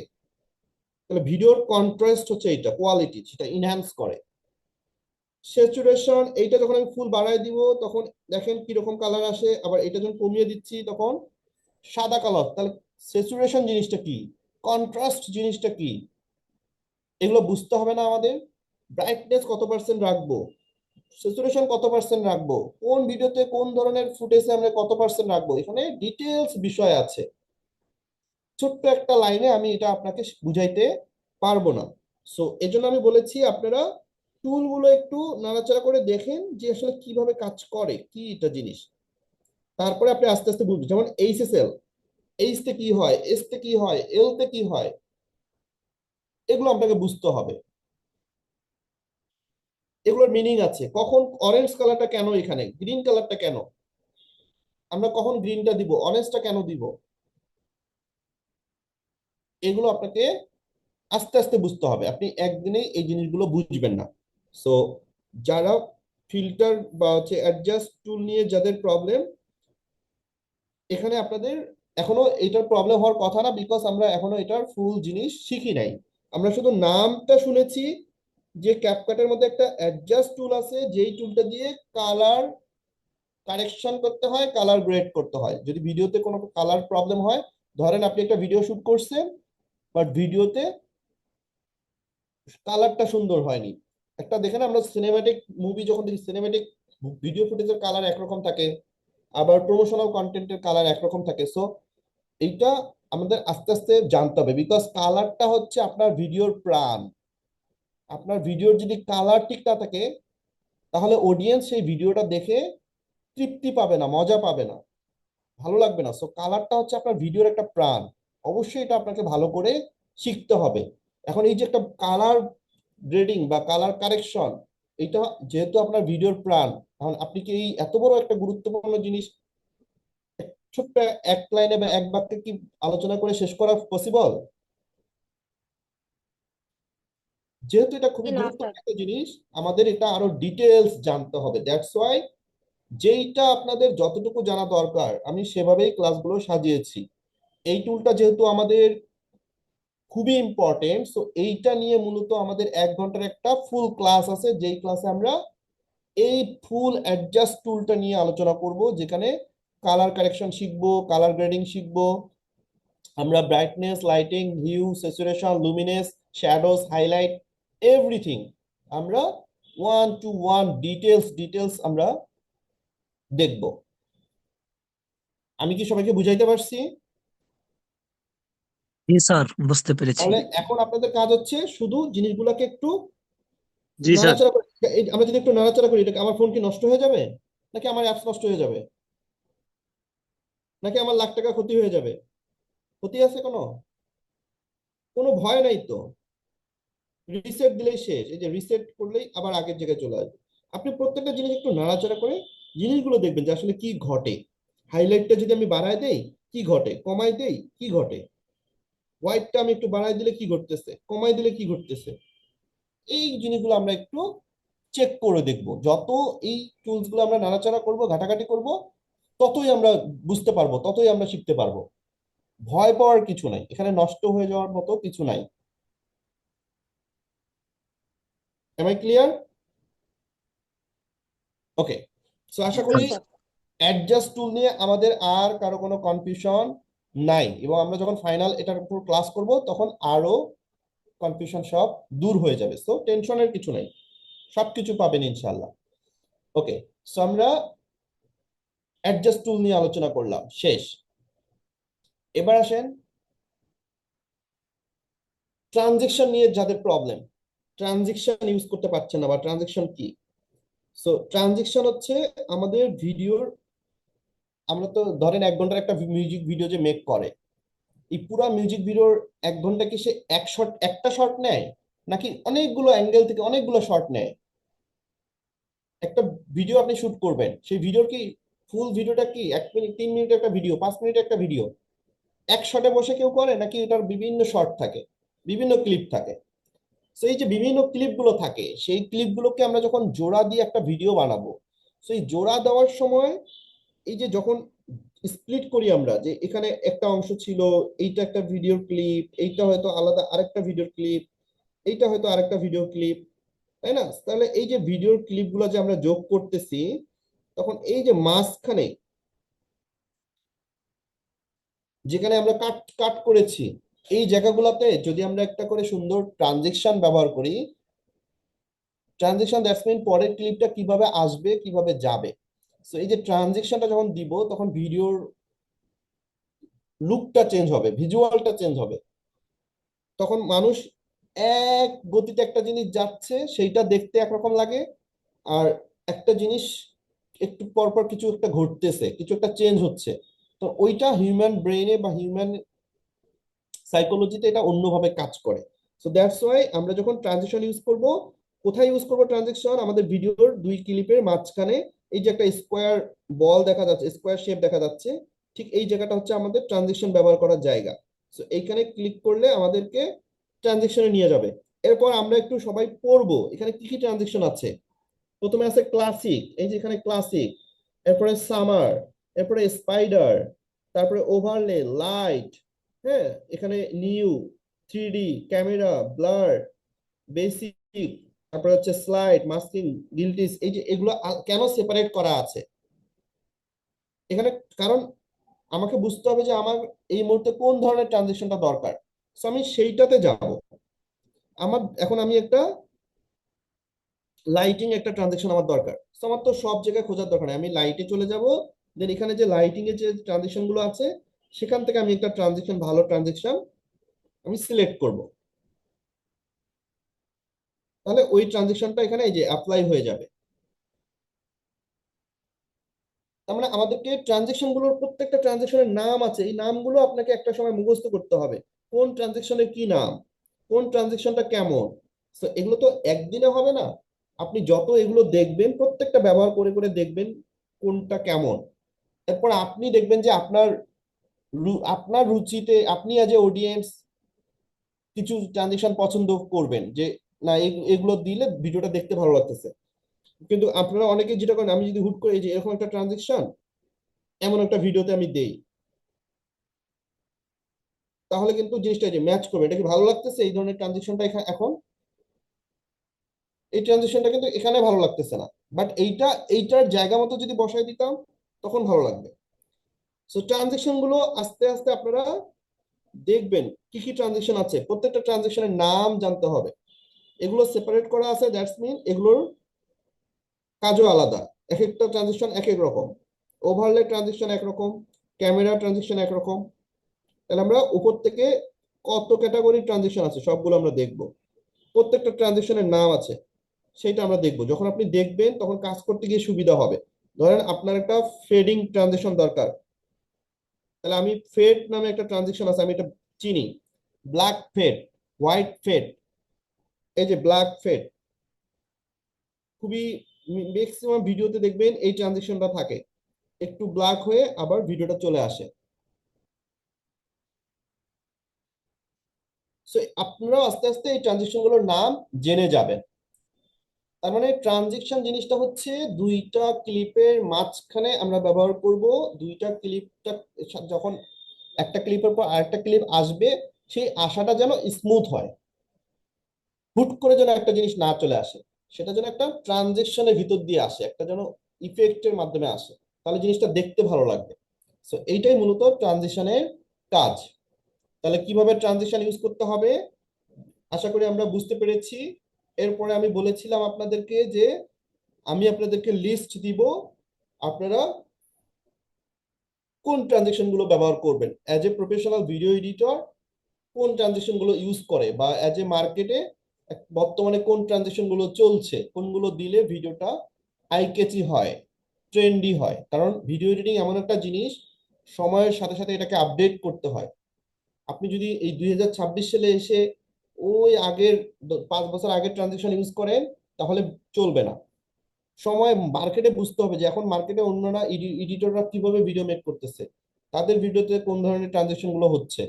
তাহলে ভিডিওর কন্ট্রাস্ট হচ্ছে এইটা, কোয়ালিটি সেটা ইনহ্যান্স করে। স্যাচুরেশন, এইটা যখন আমি ফুল বাড়ায় দিব তখন দেখেন কিরকম কালার আসে, আবার এটা যখন কমিয়ে দিচ্ছি তখন সাদা কালার। তাহলে স্যাচুরেশন জিনিসটা কি, কন্ট্রাস্ট জিনিসটা কি, এগুলো বুঝতে হবে না আমাদের। ব্রাইটনেস কত পার্সেন্ট রাখবো, স্যাচুরেশন কত পার্সেন্ট রাখবো, কোন ভিডিওতে কোন ধরনের ফুটেজে আমরা কত পার্সেন্ট রাখবো, এখানে ডিটেলস বিষয় আছে। ছোট্ট একটা লাইনে আমি এটা আপনাকে বুঝাইতে পারবো না। সো এজন্য আমি বলেছি আপনারা টুলগুলো একটু নাড়াচাড়া করে দেখেন যে আসলে কিভাবে কাজ করে, কি এটা জিনিস। তারপরে আপনি আস্তে আস্তে বুঝবেন। যেমন এইচএসএল, এইচ তে কি হয়, এস তে কি হয়, এল তে কি হয়, এগুলো আপনাকে বুঝতে হবে। এগুলোর মিনিং আছে, কখন অরেঞ্জ কালারটা কেন, এখানে গ্রিন কালারটা কেন, আমরা কখন গ্রিনটা দিব, অরেঞ্জটা কেন দিব, এগুলো আপনাকে আস্তে আস্তে বুঝতে হবে। আপনি একদিনেই এই জিনিসগুলো বুঝবেন না। সো যারা ফিল্টার বা হচ্ছে অ্যাডজাস্ট টুল নিয়ে যাদের প্রবলেম, এখানে আপনাদের এখনো এটার প্রবলেম হওয়ার কথা না, বিকজ আমরা এখনো এটার ফুল জিনিস শিখি নাই। আমরা শুধু নামটা শুনেছি যে ক্যাপকাটের মধ্যে একটা অ্যাডজাস্ট টুল আছে, যেই টুলটা দিয়ে কালার কারেকশন করতে হয়, কালার গ্রেড করতে হয়। যদি ভিডিওতে কোনো কালার প্রবলেম হয়, ধরেন আপনি একটা ভিডিও শুট করছেন বাট ভিডিওতে কালারটা সুন্দর হয়নি। একটা দেখেন আমরা সিনেম্যাটিক মুভি যখন দেখি, সিনেম্যাটিক ভিডিও ফুটেজের কালার একরকম থাকে, আবার প্রমোশনাল কন্টেন্টের কালার একরকম থাকে। সো এইটা আমাদের আস্তে আস্তে জানতে হবে, বিকজ কালারটা হচ্ছে আপনার ভিডিওর প্রাণ। আপনার ভিডিওর যদি কালার ঠিক না থাকে, তাহলে অডিয়েন্স সেই ভিডিওটা দেখে তৃপ্তি পাবে না, মজা পাবে না, ভালো লাগবে না। সো কালারটা হচ্ছে আপনার ভিডিওর একটা প্রাণ। অবশ্যই এটা আপনাকে ভালো করে শিখতে হবে। এখন এই যে একটা কালার গ্রেডিং বা কালার কারেকশন, এটা যেহেতু আপনার ভিডিওর প্রাণ, এখন আপনি কি এই এত বড় একটা গুরুত্বপূর্ণ জিনিস ছোট্ট এক লাইনে বা এক বাক্যে কি আলোচনা করে শেষ করা পসিবল? যেহেতু এটা খুবই না স্যার। গুরুত্বপূর্ণ একটা জিনিস, আমাদের এটা আরো ডিটেলস জানতে হবে। দ্যাটস ওয়াই যেইটা আপনাদের যতটুকু জানা দরকার আমি সেভাবেই ক্লাসগুলো সাজিয়েছি। এই টুলটা যেহেতু আমাদের খুবই ইম্পর্টেন্ট, সো এইটা নিয়ে মূলত আমাদের 1 ঘন্টার একটা ফুল ক্লাস আছে, যেই ক্লাসে আমরা এই ফুল অ্যাডজাস্ট টুলটা নিয়ে আলোচনা করব, যেখানে কালার কারেকশন শিখবো, কালার গ্রেডিং শিখবো, আমরা brightness, lighting, hue, saturation, luminance, shadows, highlight, everything আমরা 1 to 1 ডিটেলস আমরা দেখব। আমি কি সবাইকে বুঝাইতে পারছি? জি স্যার, বুঝতে পেরেছি। তাহলে এখন আপনাদের কাজ হচ্ছে শুধু জিনিসগুলোকে একটু জি স্যার। নাড়াচাড়া করে, আমরা যদি একটু নাড়াচাড়া করি, এটা আমার ফোন কি নষ্ট হয়ে যাবে, নাকি আমার অ্যাপস নষ্ট হয়ে যাবে, নাকি আমার লাখ টাকা ক্ষতি হয়ে যাবে? ক্ষতি আছে কোনো? কোনো ভয় নাই তো। রিসেট দিলেই শেষ। এই যে রিসেট করলেই আবার আগের জায়গায় চলে আসবে। আপনি প্রত্যেকটা জিনিস একটু নাড়াচাড়া করে জিনিসগুলো দেখবেন যে আসলে কি ঘটে। হাইলাইটটা যদি আমি বাড়ায় দেই কি ঘটে, কমাই দেই কি ঘটে, হোয়াইটটা আমি একটু বাড়ায় দিলে কি ঘটতেছে, কমাই দিলে কি ঘটতেছে, এই জিনিসগুলো আমরা একটু চেক করে দেখব। যত এই টুলস গুলো আমরা নাড়াচাড়া করব, ঘাটাঘাটি করব, ততই আমরা বুঝতে পারবো, ততই আমরা শিখতে পারবো। ভয় পাওয়ার কিছু নাই, এখানে নষ্ট হয়ে যাওয়ার মতো কিছু নাই। Am I clear? Okay, so আশা করি স্যার। অ্যাডজাস্ট টুল নিয়ে আমাদের আর কারো কোনো কনফিউশন নাই, এবং আমরা যখন ফাইনাল এটার উপর ক্লাস করব তখন আরো কনফিউশন সব দূর হয়ে যাবে। সো টেনশনের কিছু নাই, সবকিছু পাবেন ইনশাল্লাহ। ওকে, সো আমরা অ্যাডজাস্ট টুল নিয়ে আলোচনা করলাম, শেষ। এবার আসেন ট্রানজেকশন নিয়ে, যাদের প্রবলেম ট্রানজেকশন ইউজ করতে পারছেন না, বা ট্রানজেকশন কি। সো ট্রানজেকশন হচ্ছে আমাদের ভিডিওর, আমরা তো ধরেন 1 ঘন্টার একটা মিউজিক ভিডিও যে মেক করে, এই পুরো মিউজিক ভিডিওর 1 ঘন্টা কি সে একটা শট নেয়, নাকি অনেকগুলো অ্যাঙ্গেল থেকে অনেকগুলো শট নেয়? একটা ভিডিও আপনি শুট করবেন, সেই ভিডিওর কি ফুল ভিডিওটা কি 1 মিনিট, 3 মিনিট একটা ভিডিও, 5 মিনিট একটা ভিডিও এক শটে বসে কেউ করে, নাকি এটার বিভিন্ন শট থাকে, বিভিন্ন ক্লিপ থাকে? তো এই যে বিভিন্ন ক্লিপগুলো থাকে, সেই ক্লিপগুলোকে আমরা যখন জোড়া দিয়ে একটা ভিডিও বানাবো, তো এই জোড়া দেওয়ার সময় এই যে যখন স্প্লিট করি আমরা, যে এখানে একটা অংশ ছিল, এইটা একটা ভিডিওর ক্লিপ, এইটা হয়তো আলাদা আরেকটা ভিডিওর ক্লিপ, এইটা হয়তো আরেকটা ভিডিও ক্লিপ, তাই না? তাহলে এই যে ভিডিওর ক্লিপগুলো যে আমরা যোগ করতেছি, তখন এই যে মাঝখানে যেখানে আমরা কাট কাট করেছি, এই জায়গাগুলোতে যদি আমরা একটা করে সুন্দর ট্রানজেকশন ব্যবহার করি, ট্রানজেকশন দ্যাটস মিন পরের ক্লিপটা কিভাবে আসবে, কিভাবে যাবে। সো এই যে ট্রানজেকশনটা যখন দিব, তখন ভিডিওর লুকটা চেঞ্জ হবে, ভিজুয়ালটা চেঞ্জ হবে। তখন মানুষ এক গতিতে একটা জিনিস যাচ্ছে, সেইটা দেখতে একরকম লাগে, আর একটা জিনিস একটু পর পর কিছু একটা ঘটতেছে, কিছু একটা চেঞ্জ হচ্ছে, তো ওইটা হিউম্যান ব্রেইনে বা হিউম্যান সাইকোলজিতে এটা অন্যভাবে কাজ করে। সো দ্যাটস ওয়াই আমরা যখন ট্রানজিশন ইউজ করব, কোথায় ইউজ করব ট্রানজিশন? আমাদের ভিডিওর 2 ক্লিপের মাঝখানে এই যে একটা স্কোয়ার বল দেখা যাচ্ছে, স্কোয়ার শেপ দেখা যাচ্ছে, ঠিক এই জায়গাটা হচ্ছে আমাদের ট্রানজিশন ব্যবহার করার জায়গা। সো এইখানে ক্লিক করলে আমাদেরকে ট্রানজিশনে নিয়ে যাবে। এরপর আমরা একটু সবাই পড়বো এখানে কি কি ট্রানজিশন আছে। প্রথমে আছে ক্লাসিক, এই যে এখানে ক্লাসিক, এরপরে সামার, এরপরে স্পাইডার, তারপরে ওভারলে, লাইট, হ্যাঁ, এখানে new, 3D, camera, blur, basic, তারপরে হচ্ছে স্লাইড, মাস্কিং, গিল্টিস, এই যে এগুলো কেন সেপারেট করা আছে এখানে, কারণ আমাকে বুঝতে হবে যে আমার এই মুহূর্তে কোন ধরনের ট্রানজেকশনটা দরকার। সো আমি সেইটাতে যাব। আমি একটা লাইটিং একটা ট্রানজেকশন আমার দরকার। তো আমার তো সব জায়গায় খোঁজার দরকার নেই, আমি লাইটে চলে যাব, দেন এখানে যে লাইটিং এর যে ট্রানজেকশন গুলো আছে সেখান থেকে আমি একটা ট্রানজেকশন, ভালো ট্রানজেকশন আমি সিলেক্ট করব। তাহলে ওই ট্রানজেকশনটা এখানে এই যে অ্যাপ্লাই হয়ে যাবে। তার মানে আমাদেরকে ট্রানজেকশন গুলোর, প্রত্যেকটা ট্রানজেকশনের নাম আছে, এই নামগুলো আপনাকে একটা সময় মুখস্থ করতে হবে। কোন ট্রানজেকশনের কি নাম, কোন ট্রানজেকশনটা কেমন। তো এগুলো তো একদিনে হবে না, আপনি যত এগুলো দেখবেন, প্রত্যেকটা ব্যবহার করে করে দেখবেন কোনটা কেমন। এরপর আপনি দেখবেন যে আপনার রুচিতে আপনি অ্যাজ এ অডিয়েন্স কিছু ট্রানজেকশন পছন্দ করবেন, যে না এগুলো দিলে ভিডিওটা দেখতে ভালো লাগতেছে। কিন্তু আপনারা অনেকে যেটা করেন, আমি যদি হুট করে এই যে এরকম একটা ট্রানজেকশন এমন একটা ভিডিওতে আমি দেই, তাহলে কিন্তু জিনিসটা যে ম্যাচ করবে, এটা কি ভালো লাগতেছে এই ধরনের ট্রানজেকশনটা এখানে, এখন এই ট্রানজেকশনটা কিন্তু এখানে ভালো লাগতেছে না, বাট এইটার জায়গা মতো যদি বসাই দিতাম তখন ভালো লাগবে। সো ট্রানজেকশন গুলো আস্তে আস্তে আপনারা দেখবেন কি কি ট্রানজেকশন আছে, প্রত্যেকটা ট্রানজেকশনের নাম জানতে হবে। এগুলো সেপারেট করা আছে, দ্যাটস মিন এগুলোর কাজও আলাদা, এক একটা ট্রানজেকশন এক এক রকম। ওভারলে ট্রানজেকশন একরকম, ক্যামেরা ট্রানজেকশন একরকম। তাহলে আমরা উপর থেকে কত ক্যাটাগরি ট্রানজেকশন আছে সবগুলো আমরা দেখব, প্রত্যেকটা ট্রানজেকশনের নাম আছে সেটা আমরা দেখব। যখন আপনি দেখবেন তখন কাজ করতে গিয়ে সুবিধা হবে। ধরেন আপনার একটা ফেডিং ট্রানজেকশন দরকার, তাহলে আমি ফেড নামে একটা ট্রানজেকশন আছে, আমি এটা চিনি, ব্ল্যাক ফেড, হোয়াইট ফেড। এই যে ব্ল্যাক ফেড খুবই ম্যাক্সিমাম ভিডিওতে দেখবেন এই ট্রানজেকশনটা থাকে, একটু ব্ল্যাক হয়ে আবার ভিডিওটা চলে আসে। সো আপনারা আস্তে আস্তে এই ট্রানজেকশন গুলোর নাম জেনে যাবেন। তার মানে ট্রানজেকশন জিনিসটা হচ্ছে দুইটা ক্লিপের মাঝখানে আমরা ব্যবহার করব, দুইটা ক্লিপটা যখন একটা ক্লিপের পর আরেকটা ক্লিপ আসবে, সেই আসাটা যেন স্মুথ হয়, হুট করে যেন একটা জিনিস না চলে আসে, সেটা যেন একটা ট্রানজেকশনের ভিতর দিয়ে আসে, একটা যেন ইফেক্টের মাধ্যমে আসে, তাহলে জিনিসটা দেখতে ভালো লাগবে। সো এইটাই মূলত ট্রানজিশনের কাজ। তাহলে কিভাবে ট্রানজিশন ইউজ করতে হবে আশা করি আমরা বুঝতে পেরেছি। এরপরে আমি বলেছিলাম আপনাদেরকে যে আমি আপনাদেরকে লিস্ট দিব, আপনারা কোন ট্রানজেকশন গুলো ব্যবহার করবেন as a professional video editor, কোন ট্রানজেকশন গুলো ইউজ করে, বা অ্যাজ এ মার্কেটে বর্তমানে কোন ট্রানজেকশন গুলো চলছে, কোনগুলো দিলে ভিডিওটা আই ক্যাচি হয়, ট্রেন্ডি হয়। কারণ ভিডিও এডিটিং এমন একটা জিনিস, সময়ের সাথে সাথে এটাকে আপডেট করতে হয়। আপনি যদি এই 2026 সালে এসে ওই আগের 5 বছর আগের ট্রানজেকশন ইউজ করেন তাহলে চলবে না। সময় মার্কেটে বুঝতে হবে যে এখন মার্কেটে অন্যরা এডিটররা কিভাবে ভিডিও মেক করতেছে, তাদের ভিডিওতে কোন ধরনের ট্রানজেকশন গুলো হচ্ছে,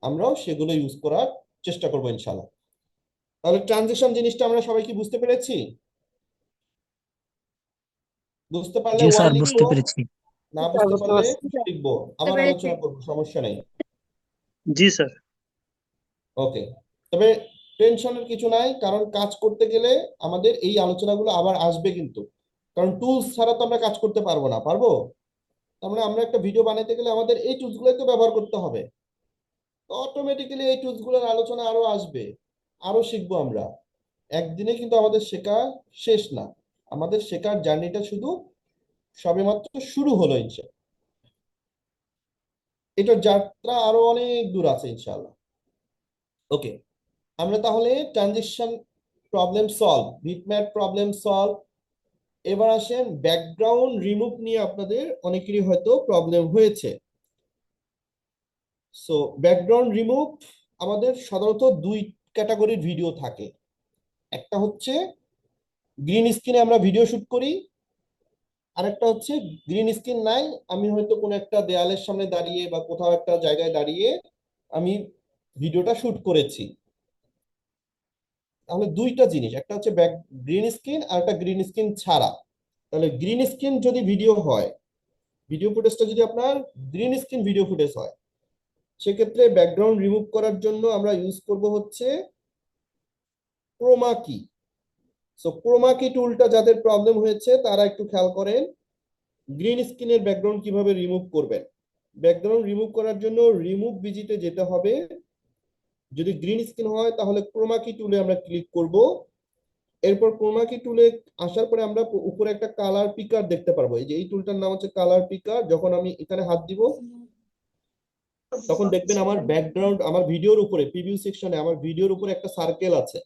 আমরাও সেগুলো ইউজ করার চেষ্টা করবো ইনশাল্লাহ। তাহলে ট্রানজেকশন জিনিসটা আমরা সবাই কি বুঝতে পেরেছি? বুঝতে পারলে জি ওয়ান স্যার, বুঝতে লিখবো, পেরেছি। না বুঝতে বুঝতে পারলে পারছি। লিখবো, বুঝতে আবার পেরেছি। আলোচনা করবো, সমস্যা নেই। জি স্যার। ওকে, তবে টেনশনের কিছু নাই, কারণ কাজ করতে গেলে আমাদের এই আলোচনাগুলো আবার আসবে কিন্তু, কারণ টুলস ছাড়া তো আমরা কাজ করতে পারবো না, পারবো? তার মানে আমরা একটা ভিডিও বানাইতে গেলে আমাদের এই টুলস গুলোই তো ব্যবহার করতে হবে, অটোমেটিক্যালি এই টুলস গুলোর আলোচনা আরো আসবে, আরো শিখবো আমরা। একদিনে কিন্তু আমাদের শেখা শেষ না, আমাদের শেখার জার্নিটা শুধু সবেমাত্র শুরু হলো ইনশাআল্লাহ, এটার যাত্রা আরো অনেক দূর আছে ইনশাআল্লাহ। ওকে, আমরা তাহলে transition problem solve, bitmap problem solve. এবার আসেন ব্যাকগ্রাউন্ড রিমুভ নিয়ে, আপনাদের অনেকেরই হয়তো প্রবলেম হয়েছে। সো ব্যাকগ্রাউন্ড রিমুভ আমাদের সাধারণত দুই ক্যাটাগরির ভিডিও থাকে। একটা হচ্ছে গ্রিন স্ক্রিনে আমরা ভিডিও শুট করি, আরেকটা হচ্ছে গ্রিন স্ক্রিন নাই, আমি হয়তো কোনো একটা দেয়ালের সামনে দাঁড়িয়ে বা কোথাও একটা জায়গায় দাঁড়িয়ে আমি ভিডিওটা শুট করেছি। তাহলে দুইটা জিনিস, একটা হচ্ছে গ্রিন স্ক্রিন আর একটা গ্রিন স্ক্রিন ছাড়া। তাহলে গ্রিন স্ক্রিন যদি ভিডিও হয় ভিডিও ফুটেজটা যদি আপনার গ্রিন স্ক্রিন ভিডিও ফুটেজ হয়, সেক্ষেত্রে ব্যাকগ্রাউন্ড রিমুভ করার জন্য আমরা ইউজ করব হচ্ছে ক্রোমা কি। সো ক্রোমা কি টুলটা যাদের প্রবলেম হয়েছে তারা একটু খেয়াল করেন, গ্রিন স্ক্রিনের ব্যাকগ্রাউন্ড কিভাবে রিমুভ করবেন। ব্যাকগ্রাউন্ড রিমুভ করার জন্য রিমুভ বিজিতে যেতে হবে। যদি গ্রিন স্ক্রিন হয় তাহলে ক্রোমা কি টুলে আমরা ক্লিক করব। এরপর ক্রোমা কি টুলে আসার পরে আমরা উপরে একটা কালার পিকার দেখতে পারবো। এই যে এই টুলটার নাম হচ্ছে কালার পিকার। যখন আমি এখানে হাত দিব তখন দেখবেন আমার ব্যাকগ্রাউন্ড, আমার ভিডিওর উপরে প্রিভিউ সেকশনে আমার ভিডিওর উপরে একটা সার্কেল আছে।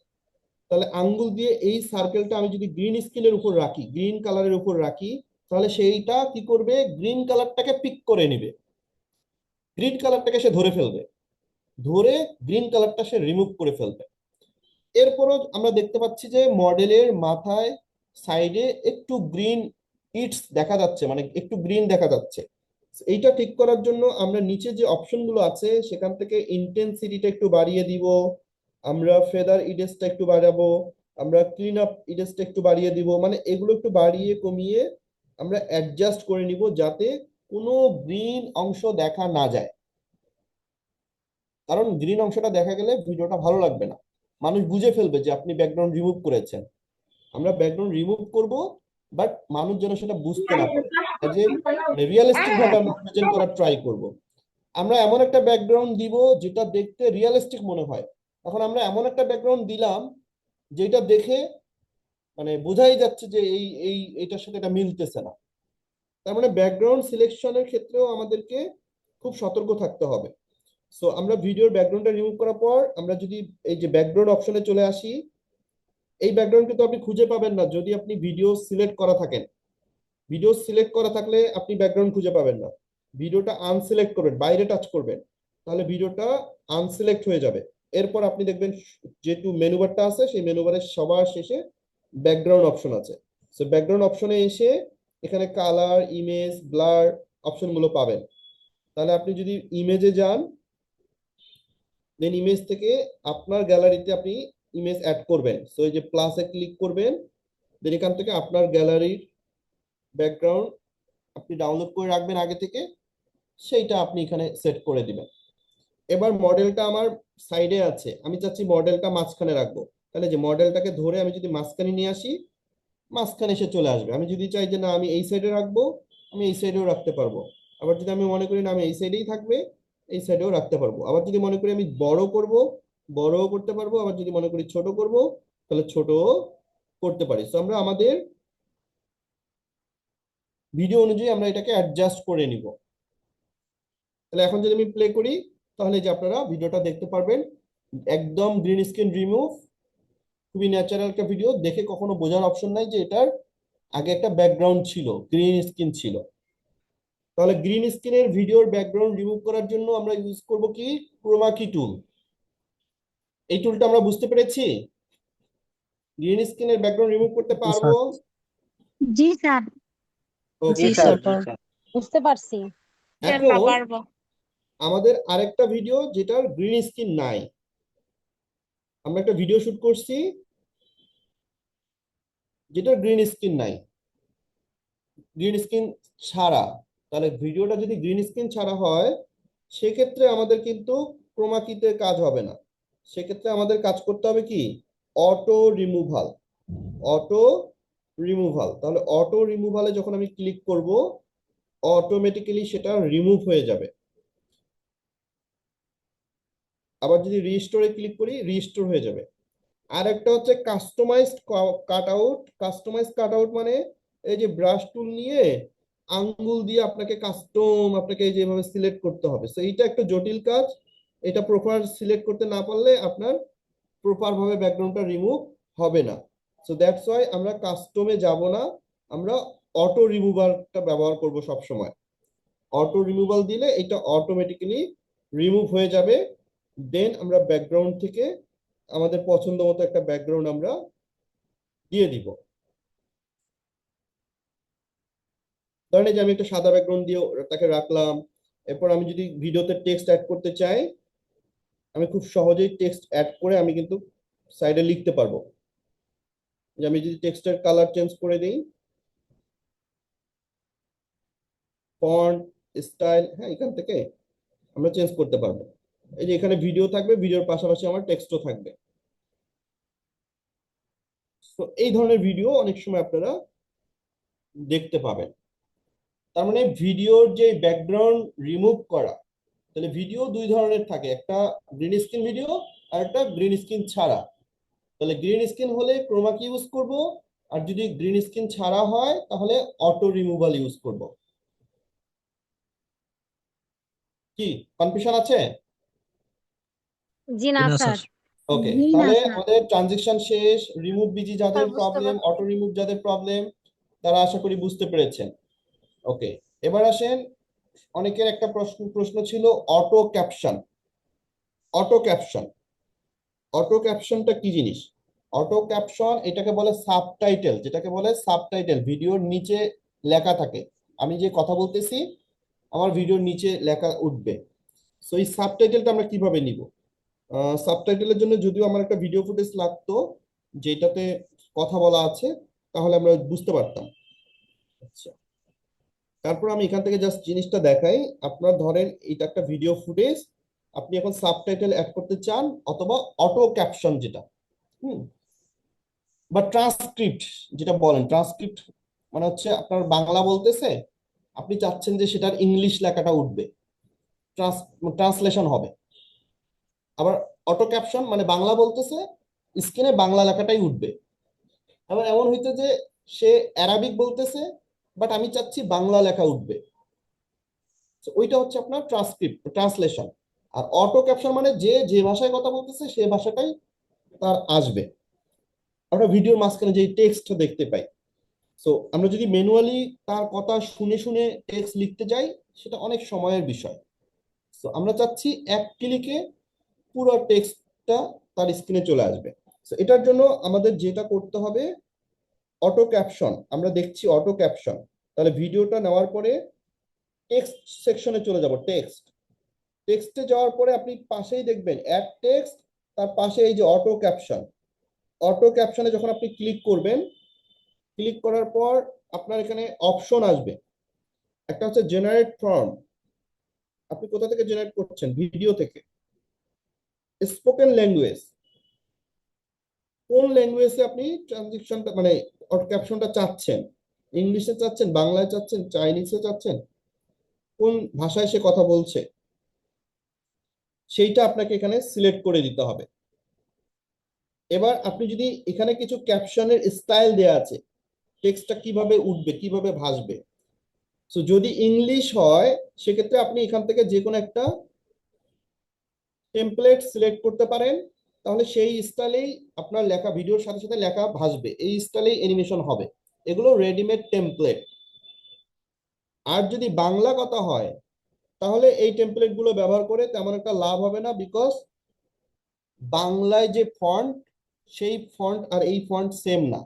তাহলে আঙ্গুল দিয়ে এই সার্কেলটা আমি যদি গ্রিন স্ক্রিনের উপর রাখি, গ্রিন কালারের উপর রাখি, তাহলে সেইটা কি করবে, গ্রিন কালারটাকে পিক করে নেবে, গ্রিন কালারটাকে সে ধরে ফেলবে, ধরে গ্রিন কালারটা সে রিমুভ করে ফেলবে। এরপরও আমরা দেখতে পাচ্ছি যে মডেলের মাথায় সাইডে একটু গ্রিন ইটস দেখা যাচ্ছে, মানে একটু গ্রিন দেখা যাচ্ছে। এইটা ঠিক করার জন্য আমরা নিচে যে অপশনগুলো আছে সেখান থেকে ইন্টেন্সিটিটা একটু বাড়িয়ে দিব, আমরা ফেদার ইডেসটা একটু বাড়াবো, আমরা ক্লিন আপ ইডেসটা একটু বাড়িয়ে দিব, মানে এগুলো একটু বাড়িয়ে কমিয়ে আমরা অ্যাডজাস্ট করে নিব যাতে কোনো গ্রিন অংশ দেখা না যায়। কারণ গ্রিন অংশটা দেখা গেলে ভিডিওটা ভালো লাগবে না, মানুষ বুঝে ফেলবে যে আপনি ব্যাকগ্রাউন্ড রিমুভ করেছেন। আমরা ব্যাকগ্রাউন্ড রিমুভ করব, বাট মানুষ যেন সেটা বুঝতে না পারে, যে রিয়েলিস্টিক ভাবে আমরা প্রেজেন্ট করার ট্রাই করব। আমরা এমন একটা ব্যাকগ্রাউন্ড দিব যেটা দেখতে রিয়েলিস্টিক মনে হয়। এখন আমরা এমন একটা ব্যাকগ্রাউন্ড দিলাম যেটা দেখে মানে বোঝাই যাচ্ছে যে এইটার সাথে এটা মিলতেছে না। তার মানে ব্যাকগ্রাউন্ড সিলেকশনের ক্ষেত্রেও আমাদেরকে খুব সতর্ক থাকতে হবে। সো আমরা ভিডিওর ব্যাকগ্রাউন্ডটা রিমুভ করার পর আমরা যদি এই যে ব্যাকগ্রাউন্ড অপশনে চলে আসি, এই ব্যাকগ্রাউন্ড কিন্তু আপনি খুঁজে পাবেন না যদি আপনি ভিডিও সিলেক্ট করা থাকেন। ভিডিও সিলেক্ট করা থাকলে আপনি ব্যাকগ্রাউন্ড খুঁজে পাবেন না। ভিডিওটা আনসিলেক্ট করবেন, বাইরে টাচ করবেন, তাহলে ভিডিওটা আনসিলেক্ট হয়ে যাবে। এরপর আপনি দেখবেন যেহেতু মেনু বারটা আছে, সেই মেনু বারের সবার শেষে ব্যাকগ্রাউন্ড অপশন আছে। সো ব্যাকগ্রাউন্ড অপশনে এসে এখানে কালার, ইমেজ, ব্লার অপশনগুলো পাবেন। তাহলে আপনি যদি ইমেজে যান, দেন ইমেজ থেকে আপনার গ্যালারিতে আপনি ইমেজ অ্যাড করবেন। সো এই যে প্লাসে ক্লিক করবেন, দেন এখান থেকে আপনার গ্যালারির ব্যাকগ্রাউন্ড আপনি ডাউনলোড করে রাখবেন আগে থেকে, সেইটা আপনি এখানে সেট করে দিবেন। এবার মডেলটা আমার সাইডে আছে, আমি চাচ্ছি মডেলটা মাঝখানে রাখবো। তাহলে যে মডেলটাকে ধরে আমি যদি মাঝখানে নিয়ে আসি, মাঝখানে এসে চলে আসবে। আমি যদি চাই যে না আমি এই সাইডে রাখবো, আমি এই সাইডেও রাখতে পারবো। আবার যদি আমি মনে করি না আমি এই সাইডেই থাকবে, এই সাইডেও রাখতে পারবো। আবার যদি মনে করি আমি বড় করব, বড়ও করতে পারবো। আবার যদি মনে করি ছোট করব, তাহলে ছোটও করতে পারি। তো আমরা আমাদের ভিডিও অনুযায়ী আমরা এটাকে অ্যাডজাস্ট করে নিব। তাহলে এখন যদি আমি প্লে করি, তাহলে যে আপনারা ভিডিওটা দেখতে পারবেন, একদম গ্রিন স্ক্রিন রিমুভ, খুবই ন্যাচারাল একটা ভিডিও। দেখে কখনো বোঝার অপশন নাই যে এটার আগে একটা ব্যাকগ্রাউন্ড ছিল, গ্রিন স্ক্রিন ছিল। তাহলে গ্রিন স্ক্রিনের ভিডিওর ব্যাকগ্রাউন্ড রিমুভ করার জন্য আমরা ইউজ করব কি, ক্রোমা কি টুল। এই টুলটা আমরা বুঝতে পেরেছি, গ্রিন স্ক্রিনের ব্যাকগ্রাউন্ড রিমুভ করতে পারবো। জি স্যার। ওকে, জি স্যার, বুঝতে পারছি। এখন পারবো। আমাদের আরেকটা ভিডিও যেটার গ্রিন স্ক্রিন নাই। আমরা একটা ভিডিও শুট করছি যেটার গ্রিন স্ক্রিন নাই, গ্রিন স্ক্রিন ছাড়া। তাহলে ভিডিওটা যদি গ্রিন স্ক্রিন ছাড়া হয়, সেক্ষেত্রে আমাদের কিন্তু ক্রোমা কিতে কাজ হবে না। সেক্ষেত্রে আমাদের কাজ করতে হবে কি, অটো রিমুভাল। অটো রিমুভাল, তাহলে অটো রিমুভালে যখন আমি ক্লিক করব, অটোমেটিক্যালি সেটা রিমুভ হয়ে যাবে। আবার যদি রিস্টোরে ক্লিক করি, রিস্টোর হয়ে যাবে। আর একটা হচ্ছে customized cut out. Customize cut out মানে এই যে ব্রাশ টুল নিয়ে আঙ্গুল দিয়ে আপনাকে কাস্টম, আপনাকে এই যেভাবে সিলেক্ট করতে হবে। সো এইটা একটা জটিল কাজ, এটা প্রপার সিলেক্ট করতে না পারলে আপনার প্রপার ভাবে ব্যাকগ্রাউন্ডটা রিমুভ হবে না। সো দ্যাটস ওয়াই আমরা কাস্টমে যাব না, আমরা অটো রিমুভালটা ব্যবহার করব সব সময়। অটো রিমুভাল দিলে এটা অটোমেটিক্যালি রিমুভ হয়ে যাবে। দেন আমরা ব্যাকগ্রাউন্ড থেকে আমাদের পছন্দ মতো একটা ব্যাকগ্রাউন্ড আমরা দিয়ে দিব। ধরেন এই যে আমি একটা সাদা ব্যাকগ্রাউন্ড দিয়ে তাকে রাখলাম। এরপর আমি যদি ভিডিওতে টেক্সট অ্যাড করতে চাই, আমি খুব সহজেই টেক্সট অ্যাড করে আমি কিন্তু সাইডে লিখতে পারবো। যে আমি যদি টেক্সটের কালার চেঞ্জ করে দিই, ফন্ট, স্টাইল, হ্যাঁ এখান থেকে আমরা চেঞ্জ করতে পারবো। এই যে এখানে ভিডিও থাকবে, ভিডিওর পাশাপাশি আমার টেক্সটও থাকবে। তো এই ধরনের ভিডিও অনেক সময় আপনারা দেখতে পাবেন। তার মানে ভিডিওর যে ব্যাকগ্রাউন্ড রিমুভ করা, তাহলে ভিডিও দুই ধরনের থাকে, একটা গ্রিন স্ক্রিন ভিডিও আর একটা গ্রিন স্ক্রিন ছাড়া। তাহলে গ্রিন স্ক্রিন হলে ক্রোমা কি ইউজ করব, আর যদি গ্রিন স্ক্রিন ছাড়া হয় তাহলে অটো রিমুভাল ইউজ করব। কি কনফিউশন আছে? জি না না স্যার। স্যার। ওকে, জি না তাহলে স্যার। আমাদের ট্রানজেকশন শেষ। রিমুভ বিজি স্যার যাদের বুঝতে প্রবলেম, পারছি। অটো রিমুভ যাদের প্রবলেম, তারা আশা করি বুঝতে পেরেছেন। ওকে, এবার আসেন, অনেকের একটা প্রশ্ন ছিল auto caption. Auto caption, auto ক্যাপশনটা কি জিনিস? অটো ক্যাপশন এটাকে বলে সাবটাইটেল, যেটাকে বলে সাবটাইটেল, ভিডিওর নিচে লেখা থাকে। আমি যে কথা বলতেছি আমার ভিডিওর নিচে লেখা উঠবে। সো এই সাবটাইটেলটা আমরা কিভাবে নিব? সাবটাইটেলের জন্য যদিও আমার একটা ভিডিও ফুটেজ লাগতো যেটাতে কথা বলা আছে, তাহলে আমরা বুঝতে পারতাম। আচ্ছা, তারপর আমি এখান থেকে জাস্ট জিনিসটা দেখাই। আপনার ধরেন এটা একটা ভিডিও ফুটেজ, আপনি এখন সাবটাইটেল অ্যাড করতে চান, অথবা অটো ক্যাপশন যেটা, হুম, বা ট্রান্সক্রিপ্ট যেটা বলেন। ট্রান্সক্রিপ্ট মানে হচ্ছে আপনার বাংলা বলতেছে, আপনি চাচ্ছেন যে সেটার ইংলিশ লেখাটা উঠবে, ট্রান্সলেশন হবে। আবার অটো ক্যাপশন মানে বাংলা বলতেছে, স্ক্রিনে বাংলা লেখাটাই উঠবে। আবার এমন হইতে যে সে অ্যারাবিক বলতেছে, বাট আমি চাচ্ছি বাংলা লেখা উঠবে। তো ওইটা হচ্ছে আপনার ট্রান্সক্রিপ্ট, ট্রান্সলেশন। আর অটো ক্যাপশন মানে যে যে ভাষায় কথা বলতেছে সে ভাষাটাই তার আসবে। আমরা ভিডিওর মাঝখানে যে টেক্সট দেখতে পাই, সো আমরা যদি ম্যানুয়ালি তার কথা শুনে শুনে টেক্সট লিখতে যাই, সেটা অনেক সময়ের বিষয়। সো আমরা চাচ্ছি এক ক্লিকে পুরো টেক্সটটা তার স্ক্রিনে চলে আসবে। সো এটার জন্য আমাদের যেটা করতে হবে, অটো ক্যাপশন। আমরা দেখছি অটো ক্যাপশন, তাহলে ভিডিওটা নেওয়ার পরে টেক্সট সেকশনে চলে যাব। টেক্সটে যাওয়ার পরে আপনি পাশেই দেখবেন অ্যাড টেক্সট, তার পাশে এই যে অটো ক্যাপশন। অটো ক্যাপশনে যখন আপনি ক্লিক করবেন, ক্লিক করার পর আপনার এখানে অপশন আসবে। একটা হচ্ছে জেনারেট ফর্ম। আপনি কোথা থেকে জেনারেট করছেন? ভিডিও থেকে। স্পোকেন ল্যাঙ্গুয়েজ, কোন ল্যাঙ্গুয়েজে আপনি ট্রানজেকশনটা মানে ক্যাপশনটা চাচ্ছেন? ইংলিশে চাচ্ছেন, বাংলায় চাচ্ছেন, চাইনিজে চাচ্ছেন, কোন ভাষায় সে কথা বলছে সেইটা আপনাকে এখানে সিলেক্ট করে দিতে হবে। এবার আপনি যদি এখানে কিছু ক্যাপশনের স্টাইল দেয়া আছে, টেক্সটটা কিভাবে উঠবে, কিভাবে ভাসবে। সো যদি ইংলিশ হয় সেক্ষেত্রে আপনি এখান থেকে যে কোনো একটা টেমপ্লেট সিলেক্ট করতে পারেন, তাহলে সেই স্টাইলেই আপনার লেখা, ভিডিওর সাথে সাথে লেখা ভাসবে, এই স্টাইলেই অ্যানিমেশন হবে। এগুলো রেডিমেড টেমপ্লেট। আর যদি বাংলা কথা হয় তাহলে এই টেমপ্লেট গুলো ব্যবহার করে তেমন একটা লাভ হবে না, বিকজ বাংলায় যে ফন্ট, সেই ফন্ট আর এই ফন্ট সেম না।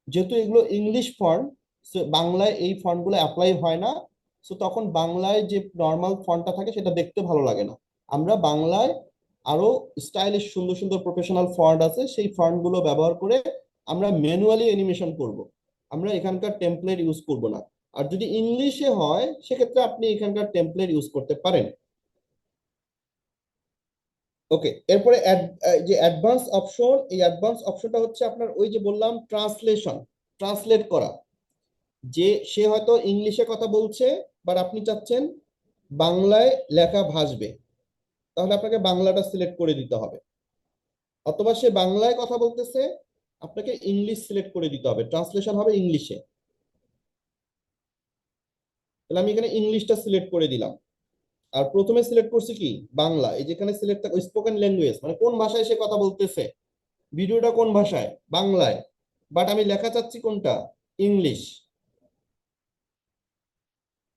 যেহেতু এগুলো ইংলিশ ফন্ট, বাংলায় এই ফন্টগুলো অ্যাপ্লাই হয় না। সো তখন বাংলায় যে নর্মাল ফন্টটা থাকে সেটা দেখতে ভালো লাগে না। আমরা বাংলায় আরো স্টাইলিশ সুন্দর সুন্দর প্রফেশনাল ফন্ট আছে, সেই ফন্টগুলো ব্যবহার করে আমরা ম্যানুয়ালি অ্যানিমেশন করব। আমরা এখানকার টেমপ্লেট ইউজ করব না। আর যদি ইংলিশে হয় সেক্ষেত্রে আপনি এখানকার টেমপ্লেট ইউজ করতে পারেন। ওকে, এরপরে যে অ্যাডভান্স অপশন, এই অ্যাডভান্স অপশনটা হচ্ছে আপনার ওই যে বললাম ট্রান্সলেশন, ট্রান্সলেট করা। যে সে হয়তো ইংলিশে কথা বলছে, বাট আপনি চাচ্ছেন বাংলায় লেখা ভাসবে, তাহলে আপনাকে বাংলাটা সিলেক্ট করে দিতে হবে। অথবা সে বাংলায় কথা বলতেছে, আপনাকে ইংলিশ সিলেক্ট করে দিতে হবে, ট্রান্সলেশন হবে ইংলিশে। তাহলে আমি এখানে ইংলিশটা সিলেক্ট করে দিলাম। আর প্রথমে সিলেক্ট করছি কি বাংলা। এই যেখানে সিলেক্ট স্পোকেন ল্যাঙ্গুয়েজ মানে কোন ভাষায় সে কথা বলতেছে, ভিডিওটা কোন ভাষায়, বাংলায়, বাট আমি লেখা চাচ্ছি কোনটা, ইংলিশ।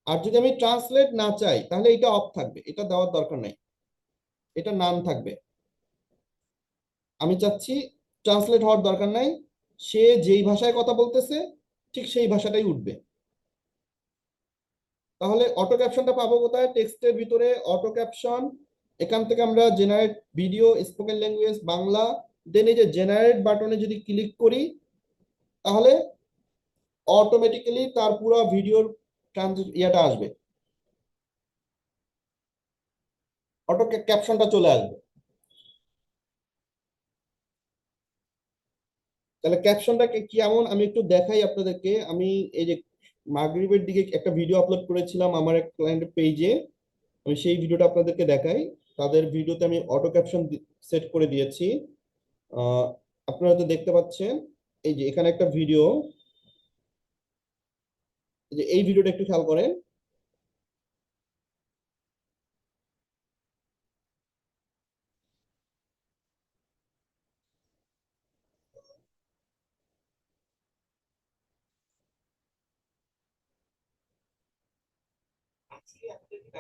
আর যদি আমি ট্রান্সলেট না চাই তাহলে এটা অফ থাকবে, এটা দেওয়ার দরকার নাই, এটা নান থাকবে। আমি চাচ্ছি ট্রান্সলেট হওয়ার দরকার নাই, সে যেই ভাষায় কথা বলতেছে ঠিক সেই ভাষাটাই উঠবে। তাহলে অটো ক্যাপশনটা পাবো কোথায়? টেক্সটের ভিতরে অটো ক্যাপশন, এখান থেকে আমরা generate video, spoken language, Bangla, then এই যে জেনারেট বাটনে যদি ক্লিক করি তাহলে অটোমেটিক্যালি তার পুরো ভিডিওর ইয়াটা আসবে, অটো ক্যাপশনটা চলে আসবে। তাহলে ক্যাপশনটা কেমন আমি একটু দেখাই আপনাদেরকে। আমি এই যে মাগরিবের দিকে একটা ভিডিও আপলোড করেছিলাম আমার এক ক্লায়েন্টের পেজে, আমি সেই ভিডিওটা আপনাদেরকে দেখাই। তাদের ভিডিওতে আমি অটো ক্যাপশন সেট করে দিয়েছি। আহ, আপনারা তো দেখতে পাচ্ছেন, এই যে এখানে একটা ভিডিও, যে এই ভিডিওটা একটু খেয়াল করেন।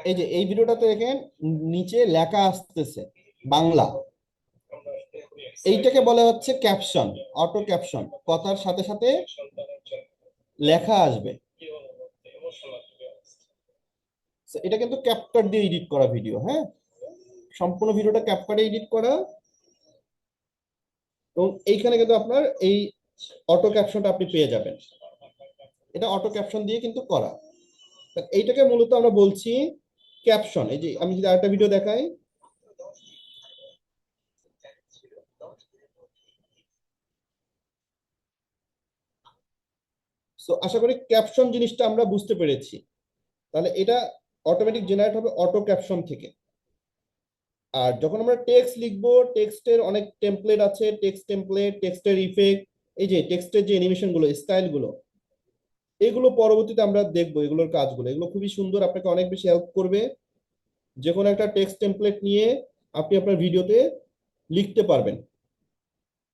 এই যে এই ভিডিওটাতে দেখেন নিচে লেখা আসতেছে বাংলা, এইটাকে বলা হচ্ছে ক্যাপশন, অটো ক্যাপশন। কথার সাথে সাথে লেখা আসবে। So, এটা কিন্তু ক্যাপকাট দিয়ে এডিট করা ভিডিও, হ্যাঁ, সম্পূর্ণ ভিডিওটা ক্যাপকাটে এডিট করা। এবং এইখানে কিন্তু আপনার এই অটো ক্যাপশনটা আপনি পেয়ে যাবেন। এটা অটো ক্যাপশন দিয়ে কিন্তু করা। তা এইটাকে মূলত আমরা বলছি ক্যাপশন। এই যে আমি যদি আরেকটা ভিডিও দেখাই, তো আশা করি ক্যাপশন জিনিসটা আমরা বুঝতে পেরেছি। তাহলে এটা অটোমেটিক জেনারেট হবে অটো ক্যাপশন থেকে। আর যখন আমরা টেক্সট লিখবো, টেক্সটের অনেক টেমপ্লেট আছে, টেক্সট টেমপ্লেট, টেক্সটের ইফেক্ট, এই যে টেক্সটের যে অ্যানিমেশন গুলো, স্টাইল গুলো, এগুলো পরবর্তীতে আমরা দেখবো। এগুলোর কাজগুলো, এগুলো খুবই সুন্দর, আপনাকে অনেক বেশি হেল্প করবে। যে কোনো একটা টেক্সট টেমপ্লেট নিয়ে আপনি আপনার ভিডিওতে লিখতে পারবেন,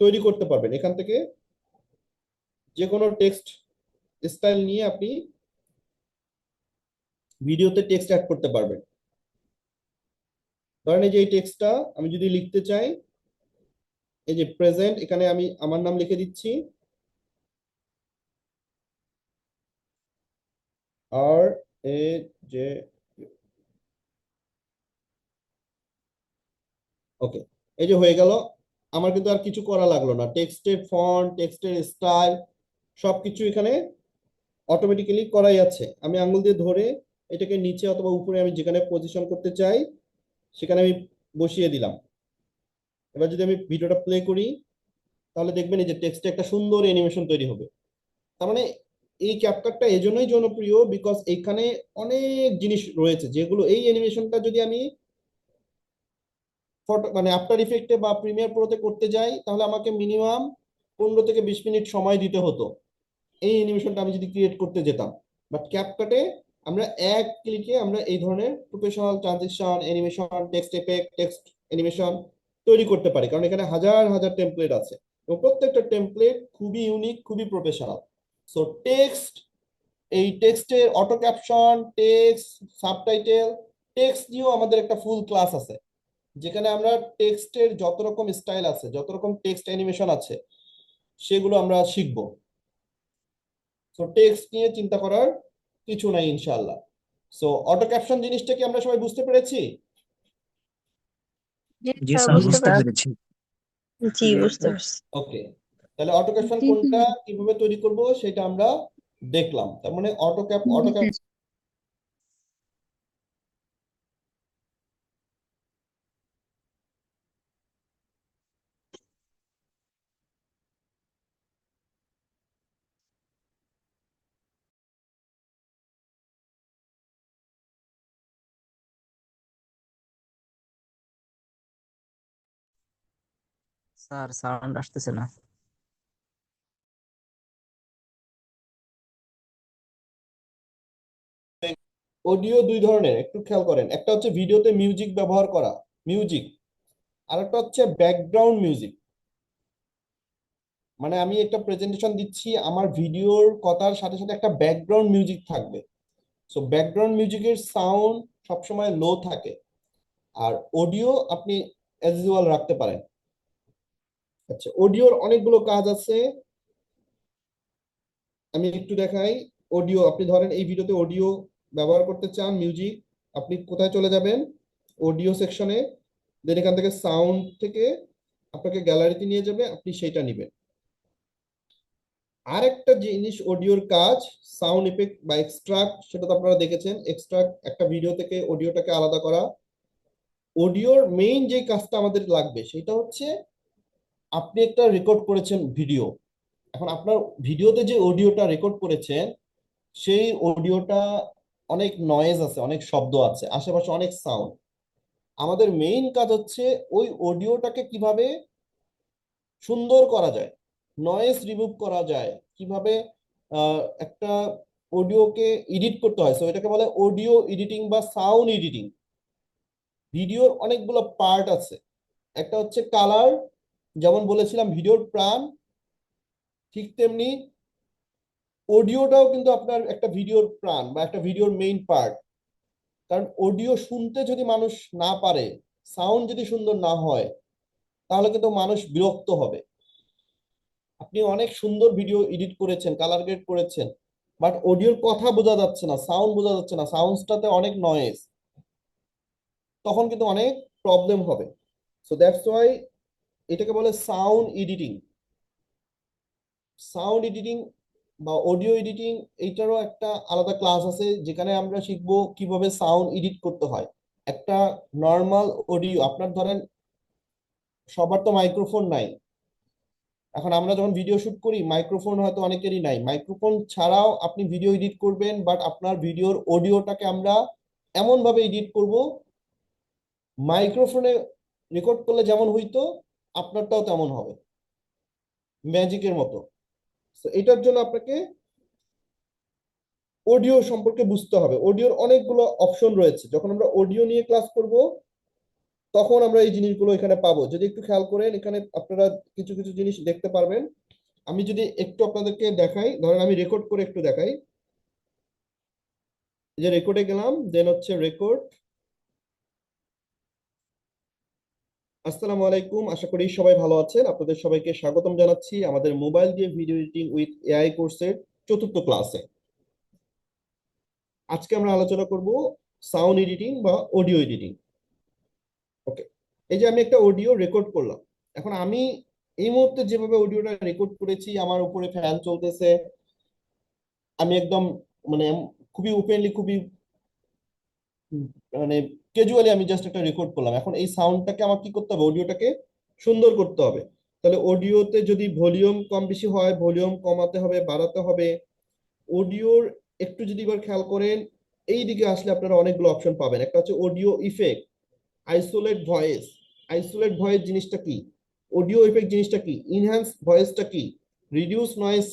তৈরি করতে পারবেন। এখান থেকে যে কোনো টেক্সট স্টাইল নিয়ে আপনি ভিডিওতে টেক্সট অ্যাড করতে পারবেন। ধরেন এই যে এই টেক্সটটা আমি যদি লিখতে চাই, এই যে প্রেজেন্ট, এখানে আমি আমার নাম লিখে দিচ্ছি, আর এ জে, ওকে, এই যে হয়ে গেল। আমার কিন্তু আর কিছু করা লাগলো না। টেক্সটের ফন্ট, টেক্সটের স্টাইল সবকিছু এখানে অটোমেটিক্যালি করাই আছে। আমি আঙ্গুল দিয়ে ধরে এটাকে নিচে অথবা উপরে আমি যেখানে পজিশন করতে চাই সেখানে আমি বসিয়ে দিলাম। এবার যদি আমি ভিডিওটা প্লে করি, তাহলে দেখবেন এই যে টেক্সটে একটা সুন্দর অ্যানিমেশন তৈরি হবে। তার মানে এই ক্যাপকাটটা এই জন্যই জনপ্রিয়, বিকজ এখানে অনেক জিনিস রয়েছে যেগুলো, এই অ্যানিমেশনটা যদি আমি ফটো মানে আফটার ইফেক্টে বা প্রিমিয়ার প্রোতে করতে যাই, তাহলে আমাকে মিনিমাম 15 থেকে 20 মিনিট সময় দিতে হতো এই অ্যানিমেশনটা আমি যদি ক্রিয়েট করতে যেতাম। বাট ক্যাপকাটে আমরা এক ক্লিকে আমরা এই ধরনের professional transition, animation, text effect, text animation তৈরি করতে পারি, কারণ এখানে হাজার হাজার টেমপ্লেট আছে এবং প্রত্যেকটা টেমপ্লেট খুবই ইউনিক, খুবই প্রফেশনাল। সো টেক্সট, এই টেক্সটের auto caption, text subtitle, text নিয়েও আমাদের একটা ফুল ক্লাস আছে, যেখানে আমরা টেক্সটের যত রকম স্টাইল আছে, যত রকম টেক্সট অ্যানিমেশন আছে, সেগুলো আমরা শিখবো। সো টেক্সট নিয়ে চিন্তা করার কিছু নাই ইনশাআল্লাহ। সো অটো ক্যাপশন জিনিসটা কি আমরা সবাই বুঝতে পেরেছি? জি স্যার স্যার, বুঝতে বুঝতে পারছি। পেরেছি। জি বুঝতে পারছি। ওকে, তাহলে অটো ক্যাপশন জি কোনটা কিভাবে তৈরি করব সেটা আমরা দেখলাম। তার মানে অটো ক্যাপ স্যার সাউন্ড আসতেছে না। অডিও দুই ধরনের, একটু খেয়াল করেন। একটা হচ্ছে ভিডিওতে মিউজিক ব্যবহার করা, মিউজিক, আর একটা হচ্ছে ব্যাকগ্রাউন্ড মিউজিক। মানে আমি একটা প্রেজেন্টেশন দিচ্ছি, আমার ভিডিওর কথার সাথে সাথে একটা ব্যাকগ্রাউন্ড মিউজিক থাকবে। সো ব্যাকগ্রাউন্ড মিউজিকের সাউন্ড সবসময় লো থাকে, আর অডিও আপনি অ্যাজ ইউজুয়াল রাখতে পারেন। আচ্ছা, অডিওর অনেকগুলো কাজ আছে, আমি একটু দেখাই। অডিও, আপনি ধরেন এই ভিডিওতে অডিও ব্যবহার করতে চান, মিউজিক, আপনি কোথায় চলে যাবেন? অডিও সেকশনে, দেন এখান থেকে সাউন্ড থেকে আপনাকে গ্যালারিতে নিয়ে যাবে, আপনি সেইটা নেবেন। আরেকটা জিনিস অডিওর কাজ, সাউন্ড ইফেক্ট বা এক্সট্রাক্ট, সেটা তো আপনারা দেখেছেন। এক্সট্রাক্ট একটা ভিডিও থেকে অডিওটাকে আলাদা করা। অডিওর মেইন যে কাজটা আমাদের লাগবে সেটা হচ্ছে, আপনি একটা রেকর্ড করেছেন ভিডিও। এখন আপনার ভিডিওতে যে অডিওটা রেকর্ড করেছেন, সেই অডিওটা অনেক নয়েজ আছে, অনেক শব্দ আছে, আশেপাশে অনেক সাউন্ড। আমাদের মেইন কাজ হচ্ছে ওই অডিওটাকে কিভাবে সুন্দর করা যায়, নয়েজ রিমুভ করা যায়, কিভাবে একটা অডিওকে এডিট করতে হয়। সো এটাকে বলে অডিও এডিটিং বা সাউন্ড এডিটিং। ভিডিওর অনেকগুলো পার্ট আছে। একটা হচ্ছে কালার, যেমন বলেছিলাম ভিডিওর প্রাণ, ঠিক তেমনি অডিওটাও কিন্তু আপনার একটা ভিডিওর প্রাণ বা একটা ভিডিওর মেইন পার্ট। কারণ অডিও শুনতে যদি মানুষ না পারে, সাউন্ড যদি সুন্দর না হয়, তাহলে কিন্তু মানুষ বিরক্ত হবে। আপনি অনেক সুন্দর ভিডিও এডিট করেছেন, কালার গ্রেড করেছেন, বাট অডিওর কথা বোঝা যাচ্ছে না, সাউন্ড বোঝা যাচ্ছে না, সাউন্ডসটাতে অনেক নয়েজ, তখন কিন্তু অনেক প্রবলেম হবে। সো দ্যাটস ওয়াই এটাকে বলে সাউন্ড এডিটিং। সাউন্ড এডিটিং বা অডিও এডিটিং, এইটারও একটা আলাদা ক্লাস আছে, যেখানে আমরা শিখবো কিভাবে সাউন্ড এডিট করতে হয়। একটা নর্মাল অডিও, আপনার ধরেন সবার তো মাইক্রোফোন নাই। এখন আমরা যখন ভিডিও শুট করি, মাইক্রোফোন হয়তো অনেকেরই নাই। মাইক্রোফোন ছাড়াও আপনি ভিডিও এডিট করবেন, বাট আপনার ভিডিওর অডিওটাকে আমরা এমন ভাবে এডিট করব, মাইক্রোফোনে রেকর্ড করলে যেমন হইতো আপনারটাও তেমন হবে, ম্যাজিকের মতো। তো এটার জন্য আপনাকে অডিও সম্পর্কে বুঝতে হবে। অডিওর অনেকগুলো অপশন রয়েছে। যখন আমরা অডিও নিয়ে ক্লাস করব, তখন আমরা এই জিনিসগুলো এখানে পাবো। যদি একটু খেয়াল করেন, এখানে আপনারা কিছু কিছু জিনিস দেখতে পারবেন। আমি যদি একটু আপনাদেরকে দেখাই, ধরেন আমি রেকর্ড করে একটু দেখাই। এই যে রেকর্ডে গেলাম, দেন হচ্ছে রেকর্ড। আসসালামু আলাইকুম, আশা করি সবাই ভালো আছেন। আপনাদের সবাইকে স্বাগতম জানাচ্ছি আমাদের মোবাইল দিয়ে ভিডিও এডিটিং উইথ এআই কোর্সের 4র্থ ক্লাসে। আজকে আমরা আলোচনা করব সাউন্ড এডিটিং বা অডিও এডিটিং। ওকে, এই যে আমি একটা অডিও রেকর্ড করলাম। এখন আমি এই মুহূর্তে যেভাবে অডিওটা রেকর্ড করেছি, আমার উপরে ফ্যান চলতেছে, আমি একদম মানে খুবই ওপেনলি, খুবই মানে ক্যাজুয়ালি আমি জাস্ট একটা রেকর্ড করলাম। এখন এই সাউন্ডটাকে আমার কি করতে হবে, অডিওটাকে সুন্দর করতে হবে। তাহলে অডিওতে যদি ভলিউম কম বেশি হয়, ভলিউম কমাতে হবে, বাড়াতে হবে। অডিওর একটু যদি এবার খেয়াল করেন, এই দিকে আসলে আপনারা অনেকগুলো অপশন পাবেন। একটা হচ্ছে audio effect, isolate voice. Isolate voice জিনিসটা কি, অডিও ইফেক্ট জিনিসটা কি, ইনহ্যান্স ভয়েসটা কি, রিডিউস নয়েজ,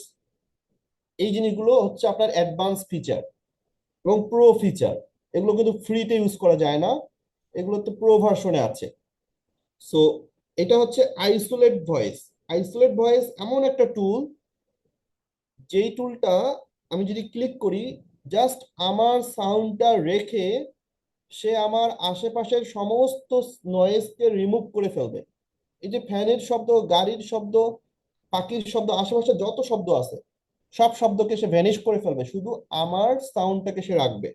এই জিনিসগুলো হচ্ছে আপনার অ্যাডভান্স ফিচার এবং প্রো ফিচার। এগুলো কিন্তু ফ্রিতে ইউজ করা যায় না, এগুলো তো প্রো ভার্সনে আছে। সো এটা হচ্ছে আইসোলেট ভয়েস। আইসোলেট ভয়েস এমন একটা টুল, যেই টুলটা আমি যদি ক্লিক করি, জাস্ট আমার সাউন্ডটা রেখে সে আমার আশেপাশের সমস্ত নয়েজকে রিমুভ করে ফেলবে। এই যে ফ্যানের শব্দ, গাড়ির শব্দ, পাখির শব্দ, আশেপাশে যত শব্দ আছে, সব শব্দকে সে ভ্যানিশ করে ফেলবে, শুধু আমার সাউন্ডটাকে সে রাখবে।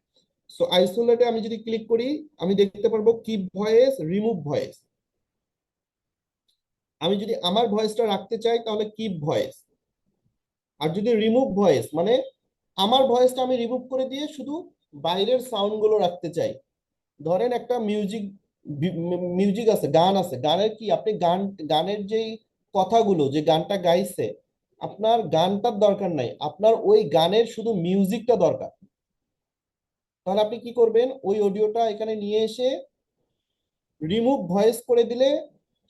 সো আইসোলেটে আমি যদি ক্লিক করি, আমি দেখতে পারবো কিপ ভয়েস, রিমুভ ভয়েস। আমি যদি আমার ভয়েসটা রাখতে চাই, তাহলে কিপ ভয়েস। আর যদি রিমুভ ভয়েস, মানে আমার ভয়েসটা আমি রিমুভ করে দিয়ে শুধু বাইরের সাউন্ড গুলো রাখতে চাই। ধরেন একটা মিউজিক, মিউজিক আছে, গান আছে, গানের কি আপনি গানের যেই কথাগুলো, যে গানটা গাইছে, আপনার গানটার দরকার নাই, আপনার ওই গানের শুধু মিউজিকটা দরকার। তাহলে আপনি কি করবেন, ওই অডিওটা এখানে নিয়ে এসে রিমুভ ভয়েস করে দিলে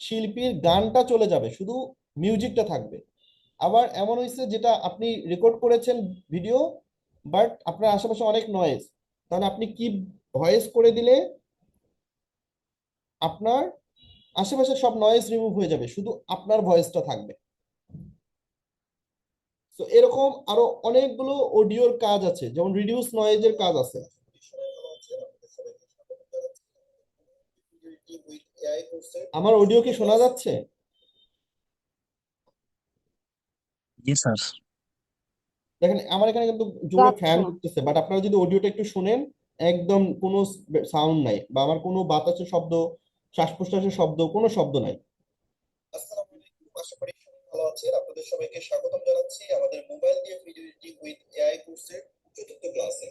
শিল্পীর গানটা চলে যাবে, শুধু মিউজিকটা থাকবে। আবার এমন হয়েছে যেটা আপনি রেকর্ড করেছেন ভিডিও, বাট আপনার আশেপাশে অনেক নয়েজ, তাহলে আপনি কি ভয়েস করে দিলে আপনার আশেপাশে সব নয়েজ রিমুভ হয়ে যাবে, শুধু আপনার ভয়েসটা থাকবে। তো এরকম আরো অনেকগুলো অডিওর কাজ আছে, যেমন রিডিউস নয়েজের কাজ আছে। আমার অডিও কি শোনা যাচ্ছে? জি স্যার। দেখেন আমার এখানে কিন্তু জোরে ফ্যান ঘুরতেছে, বাট আপনারা যদি অডিওটা একটু শুনেন, একদম কোনো সাউন্ড নাই, বা আমার কোনো বাতাসের শব্দ, শ্বাস প্রশ্বাসের শব্দ, কোনো শব্দ নাই। আসসালামু আলাইকুম, আশা করি সবাই ভালো আছেন। আপনাদের সবাইকে স্বাগতম জানাচ্ছি আমাদের মোবাইল দিয়ে ভিডিও এডিটিং উইথ এআই কোর্সের চতুর্থ ক্লাসে।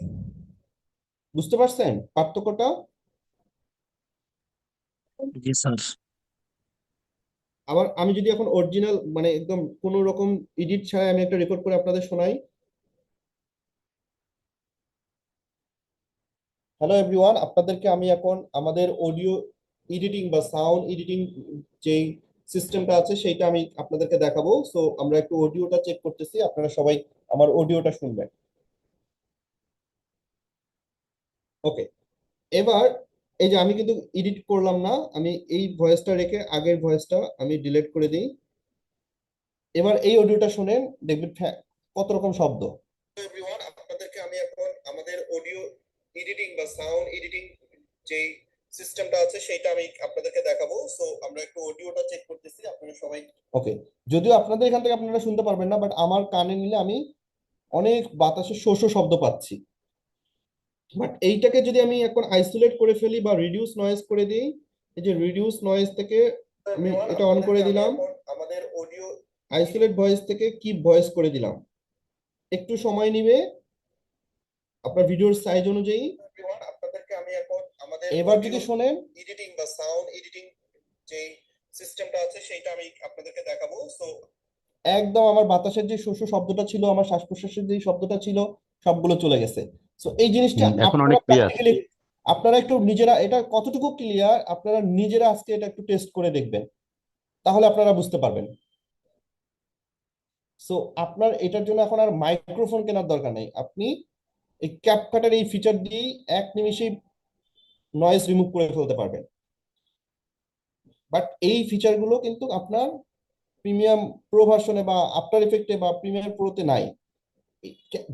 বুঝতে পারছেন পার্থক্যটা? জি স্যার। আবার আমি যদি এখন অরিজিনাল মানে একদম কোনো রকম এডিট ছাড়াই আমি একটা রেকর্ড করে আপনাদের শোনাই। হ্যালো এভরিওয়ান, আপনাদেরকে আমি এখন আমাদের অডিও এডিটিং বা সাউন্ড এডিটিং যেই সিস্টেমটা আছে সেইটা আমি আপনাদেরকে দেখাবো। সো আমরা একটু অডিওটা চেক করতেছি, আপনারা সবাই আমার অডিওটা শুনবেন। ওকে, এবার এই যে আমি কিন্তু এডিট করলাম না, আমি এই ভয়েসটা রেখে আগের ভয়েসটা আমি ডিলিট করে দিই। এবার এই অডিওটা শুনেন, দেখবেন কত রকম শব্দ। এভরিওয়ান, আপনাদেরকে আমি এখন আমাদের অডিও এডিটিং বা সাউন্ড এডিটিং যেই সিস্টেমটা আছে সেটা আমি আপনাদেরকে দেখাবো। সো আমরা একটু অডিওটা চেক করতেছি, আপনারা সবাই। ওকে, যদিও আপনাদের এখান থেকে আপনারা শুনতে পারবেন না, বাট আমার কানে নিলে আমি অনেক বাতাসের শো শো শব্দ পাচ্ছি। বাট এইটাকে যদি আমি এখন আইসোলেট করে ফেলি বা রিডিউস নয়েজ করে দিই, এই যে রিডিউস নয়েজ থেকে আমি এটা অন করে দিলাম, আমাদের অডিও আইসোলেট ভয়েস থেকে কিপ ভয়েস করে দিলাম। একটু সময় নিবে আপনার ভিডিওর সাইজ অনুযায়ী। আপনাদেরকে আমি এখন আমাদের এবার যদি শোনেন এডিটিং বা সাউন্ড এডিটিং যে সিস্টেমটা আছে সেটা আমি আপনাদেরকে দেখাবো। সো একদম আমার বাতাসের যে শস্য শব্দটা ছিল, আমার শ্বাস প্রশ্বাসের যে শব্দটা ছিল, সবগুলো চলে গেছে। সো এই জিনিসটা এখন আপনারা অনেক ক্লিয়ার। প্র্যাকটিক্যালি আপনারা একটু নিজেরা এটা কতটুকু ক্লিয়ার আপনারা নিজেরা আজকে এটা একটু টেস্ট করে দেখবেন, তাহলে আপনারা বুঝতে পারবেন। সো আপনার এটার জন্য এখন আর মাইক্রোফোন কেনার দরকার নেই, আপনি এই ক্যাপকাটের এই ফিচার দিয়েই এক নিমিষেই নয়েজ রিমুভ করে ফেলতে পারবেন। বাট এই ফিচারগুলো কিন্তু আপনার প্রিমিয়াম প্রো ভার্সনে বা আফটার ইফেক্টে বা প্রিমিয়ার প্রোতে নাই,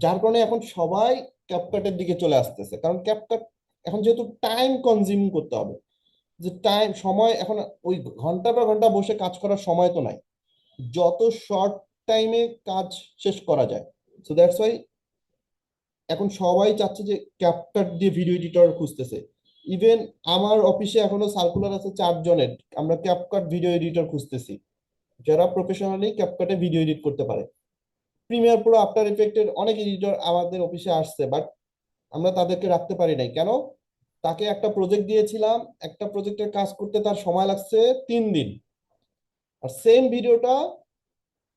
যার কারণে এখন সবাই ক্যাপকাটের দিকে চলে আসতেছে। কারণ ক্যাপকাট এখন যেহেতু টাইম কনজিউম করতে হবে, যে টাইম সময় এখন ওই ঘন্টা পর ঘন্টা বসে কাজ করার সময় তো নাই, যত শর্ট টাইমে কাজ শেষ করা যায়। সো দ্যাটস ওয়াই এখন সবাই চাচ্ছে যে ক্যাপকাট দিয়ে ভিডিও এডিটর খুঁজতেছে। ইভেন আমার অফিসে এখনো সার্কুলার আছে 4 জনের, আমরা ক্যাপকাট ভিডিও এডিটর খুঁজতেছি যারা প্রফেশনালি ক্যাপকাটে ভিডিও এডিট করতে পারে। প্রিমিয়ার প্রো আফটার ইফেক্টের অনেক এডিটর আমাদের অফিসে আসছে, বাট আমরা তাদেরকে রাখতে পারি নাই। কেন? তাকে একটা প্রজেক্ট দিয়েছিলাম, একটা প্রজেক্টের কাজ করতে তার সময় লাগছে 3 দিন, আর সেম ভিডিওটা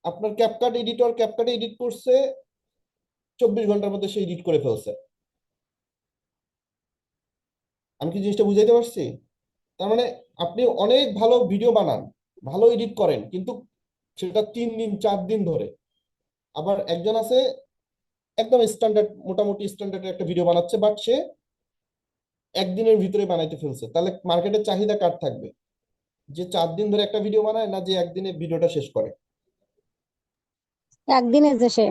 আপনার ক্যাপকাটে এডিট করছে 24 ঘন্টার মধ্যে সে এডিট করে ফেলছে। আমি কি জিনিসটা বুঝাইতে পারছি? তার মানে আপনি অনেক ভালো ভিডিও বানান, ভালো এডিট করেন, কিন্তু সেটা 3 দিন 4 দিন ধরে। আবার একজন আছে একদম স্ট্যান্ডার্ড, মোটামুটি স্ট্যান্ডার্ড একটা ভিডিও বানাচ্ছে, বাট সে একদিনের ভিতরে বানাইতে ফেলছে। তাহলে মার্কেটের চাহিদা কার থাকবে? যে 4 দিন ধরে একটা ভিডিও বানায়, না যে একদিনে ভিডিওটা শেষ করে? একদিনে যে সে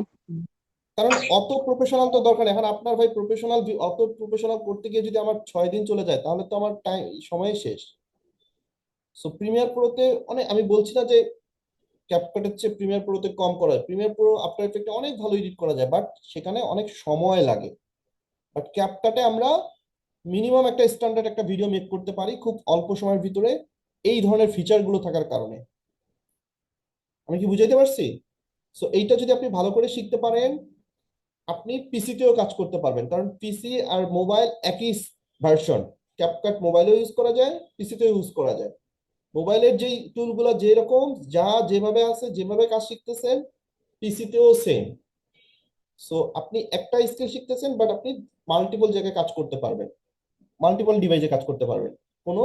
কারণ অত প্রফেশনাল তো দরকার নেই। এখন আপনার ভাই প্রফেশনাল অত প্রফেশনাল করতে গিয়ে যদি আমার 6 দিন চলে যায়, তাহলে তো আমার টাইম সময় শেষ। সো প্রিমিয়ার প্রোতে অনেক, আমি বলছি না যে ক্যাপকাটের চেয়ে প্রিমিয়ার প্রোতে কম করা যায়, প্রিমিয়ার প্রো আফটার ইফেক্টে অনেক ভালো এডিট করা যায়, বাট সেখানে অনেক সময় লাগে। বাট ক্যাপকাটে আমরা মিনিমাম একটা স্ট্যান্ডার্ড একটা ভিডিও মেক করতে পারি খুব অল্প সময়ের ভিতরে, এই ধরনের ফিচার গুলো থাকার কারণে। আমি কি বুঝাইতে পারছি? সো এইটা যদি আপনি ভালো করে শিখতে পারেন, আপনি পিসিতেও কাজ করতে পারবেন। কারণ পিসি আর মোবাইল একই ভার্সন। ক্যাপকাট মোবাইলেও ইউজ করা যায়, পিসিতেও ইউজ করা যায়। মোবাইলের যেই টুলগুলো যেরকম যা যেভাবে আছে, যেভাবে কাজ শিখতেছেন, পিসিতেও সেম। সো আপনি একটা স্কিল শিখতেছেন, বাট আপনি মাল্টিপল জায়গায় কাজ করতে পারবেন, মাল্টিপল ডিভাইসে কাজ করতে পারবেন, কোনো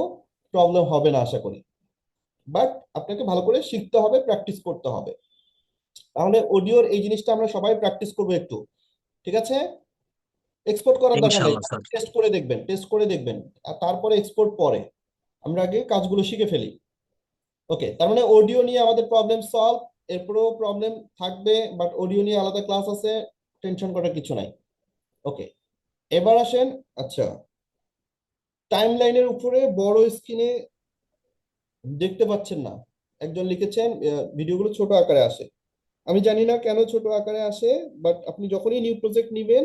প্রবলেম হবে না আশা করি। বাট আপনাকে ভালো করে শিখতে হবে, প্র্যাকটিস করতে হবে। তাহলে অডিওর এই জিনিসটা আমরা সবাই প্র্যাকটিস করবো একটু, ঠিক আছে? এক্সপোর্ট করার দরকার নেই, ইনশাআল্লাহ স্যার। টেস্ট করে দেখবেন, আর তারপরে এক্সপোর্ট পরে। আমরা আগে কাজগুলো শিখে ফেলি। ওকে, তার মানে অডিও নিয়ে আমাদের প্রবলেম সলভ। এরপরেও প্রবলেম থাকবে, বাট অডিও নিয়ে আলাদা ক্লাস আছে, টেনশন করার কিছু নাই। ওকে, এবার আসেন। আচ্ছা, টাইম লাইনের উপরে বড় স্ক্রিনে দেখতে পাচ্ছেন না, একজন লিখেছেন ভিডিওগুলো ছোট আকারে আসে। আমি জানি না কেন ছোট আকারে আসে, বাট আপনি যখনই নিউ প্রজেক্ট নিবেন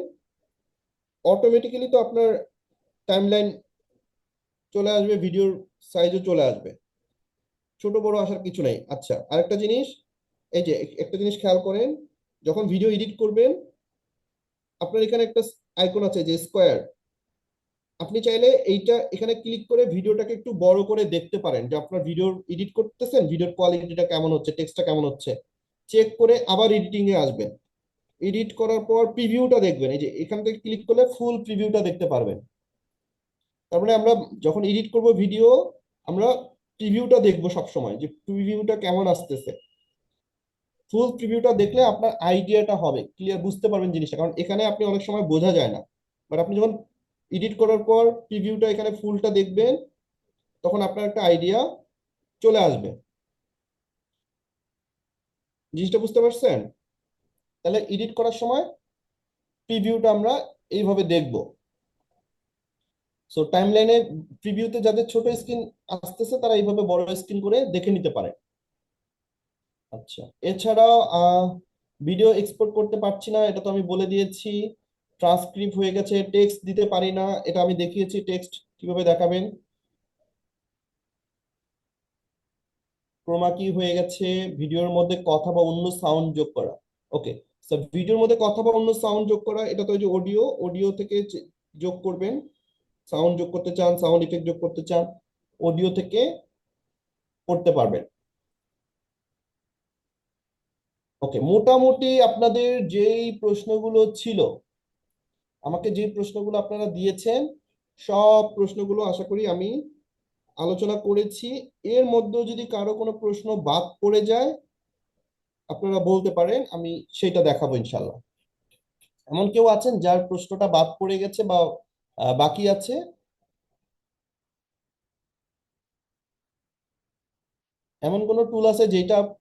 অটোমেটিক্যালি তো আপনার টাইমলাইন চলে আসবে, ভিডিওর সাইজও চলে আসবে, ছোট বড় আসার কিছু নাই। আচ্ছা, আরেকটা জিনিস, এই যে একটা জিনিস খেয়াল করেন, যখন ভিডিও এডিট করবেন আপনার এখানে একটা আইকন আছে যে স্কোয়ার, আপনি চাইলে এইটা এখানে ক্লিক করে ভিডিওটাকে একটু বড় করে দেখতে পারেন যে আপনার ভিডিও এডিট করতেছেন, ভিডিওর কোয়ালিটিটা কেমন হচ্ছে, টেক্সটটা কেমন হচ্ছে, চেক করে আবার এডিটিং এ আসবেন। এডিট করার পর প্রিভিউটা দেখবেন, এই যে এখান থেকে ক্লিক করলে ফুল প্রিভিউটা দেখতে পারবেন। তার মানে আমরা যখন এডিট করব ভিডিও, আমরা প্রিভিউটা দেখবো সবসময় যে প্রিভিউটা কেমন আসতেছে। ফুল প্রিভিউটা দেখলে আপনার আইডিয়াটা হবে, ক্লিয়ার বুঝতে পারবেন জিনিসটা, কারণ এখানে আপনি অনেক সময় বোঝা যায় না, বাট আপনি যখন এডিট করার পর প্রিভিউটা এখানে ফুলটা দেখবেন তখন আপনার একটা আইডিয়া চলে আসবে। জিনিসটা বুঝতে পারছেন? তাহলে এডিট করার সময় প্রিভিউটা আমরা এইভাবে দেখব। সো টাইমলাইনে প্রিভিউতে যাদের ছোট স্ক্রিন আসতেছে তারা এইভাবে বড় স্ক্রিন করে দেখে নিতে পারে। আচ্ছা, এছাড়াও ভিডিও এক্সপোর্ট করতে পারছি না, এটা তো আমি বলে দিয়েছি। ট্রান্সক্রিপ্ট হয়ে গেছে, টেক্সট দিতে পারি না, এটা আমি দেখিয়েছি টেক্সট কিভাবে দেখাবেন। ক্রোমা কি হয়ে গেছে, ভিডিওর মধ্যে কথা বা অন্য সাউন্ড যোগ করা। ওকে, স্যার ভিডিওর মধ্যে কথা বা অন্য সাউন্ড যোগ করা, এটা তো ওই যে অডিও থেকে যোগ করবেন। সাউন্ড যোগ করতে চান, সাউন্ড ইফেক্ট যোগ করতে চান, অডিও থেকে করতে পারবেন। ওকে, মোটামুটি আপনাদের যেই প্রশ্নগুলো ছিল, আমাকে যে প্রশ্নগুলো আপনারা দিয়েছেন সব প্রশ্নগুলো আশা করি আমি আলোচনা করেছি। এর মধ্যেও যদি কারো কোনো প্রশ্ন বাদ পড়ে যায় আপনারা বলতে পারেন, আমি সেটা দেখাবো ইনশাল্লাহ। এমন কেউ আছেন যার প্রশ্নটা বাদ পড়ে গেছে বা বাকি আছে? এমন কোনো টুল আছে যেটা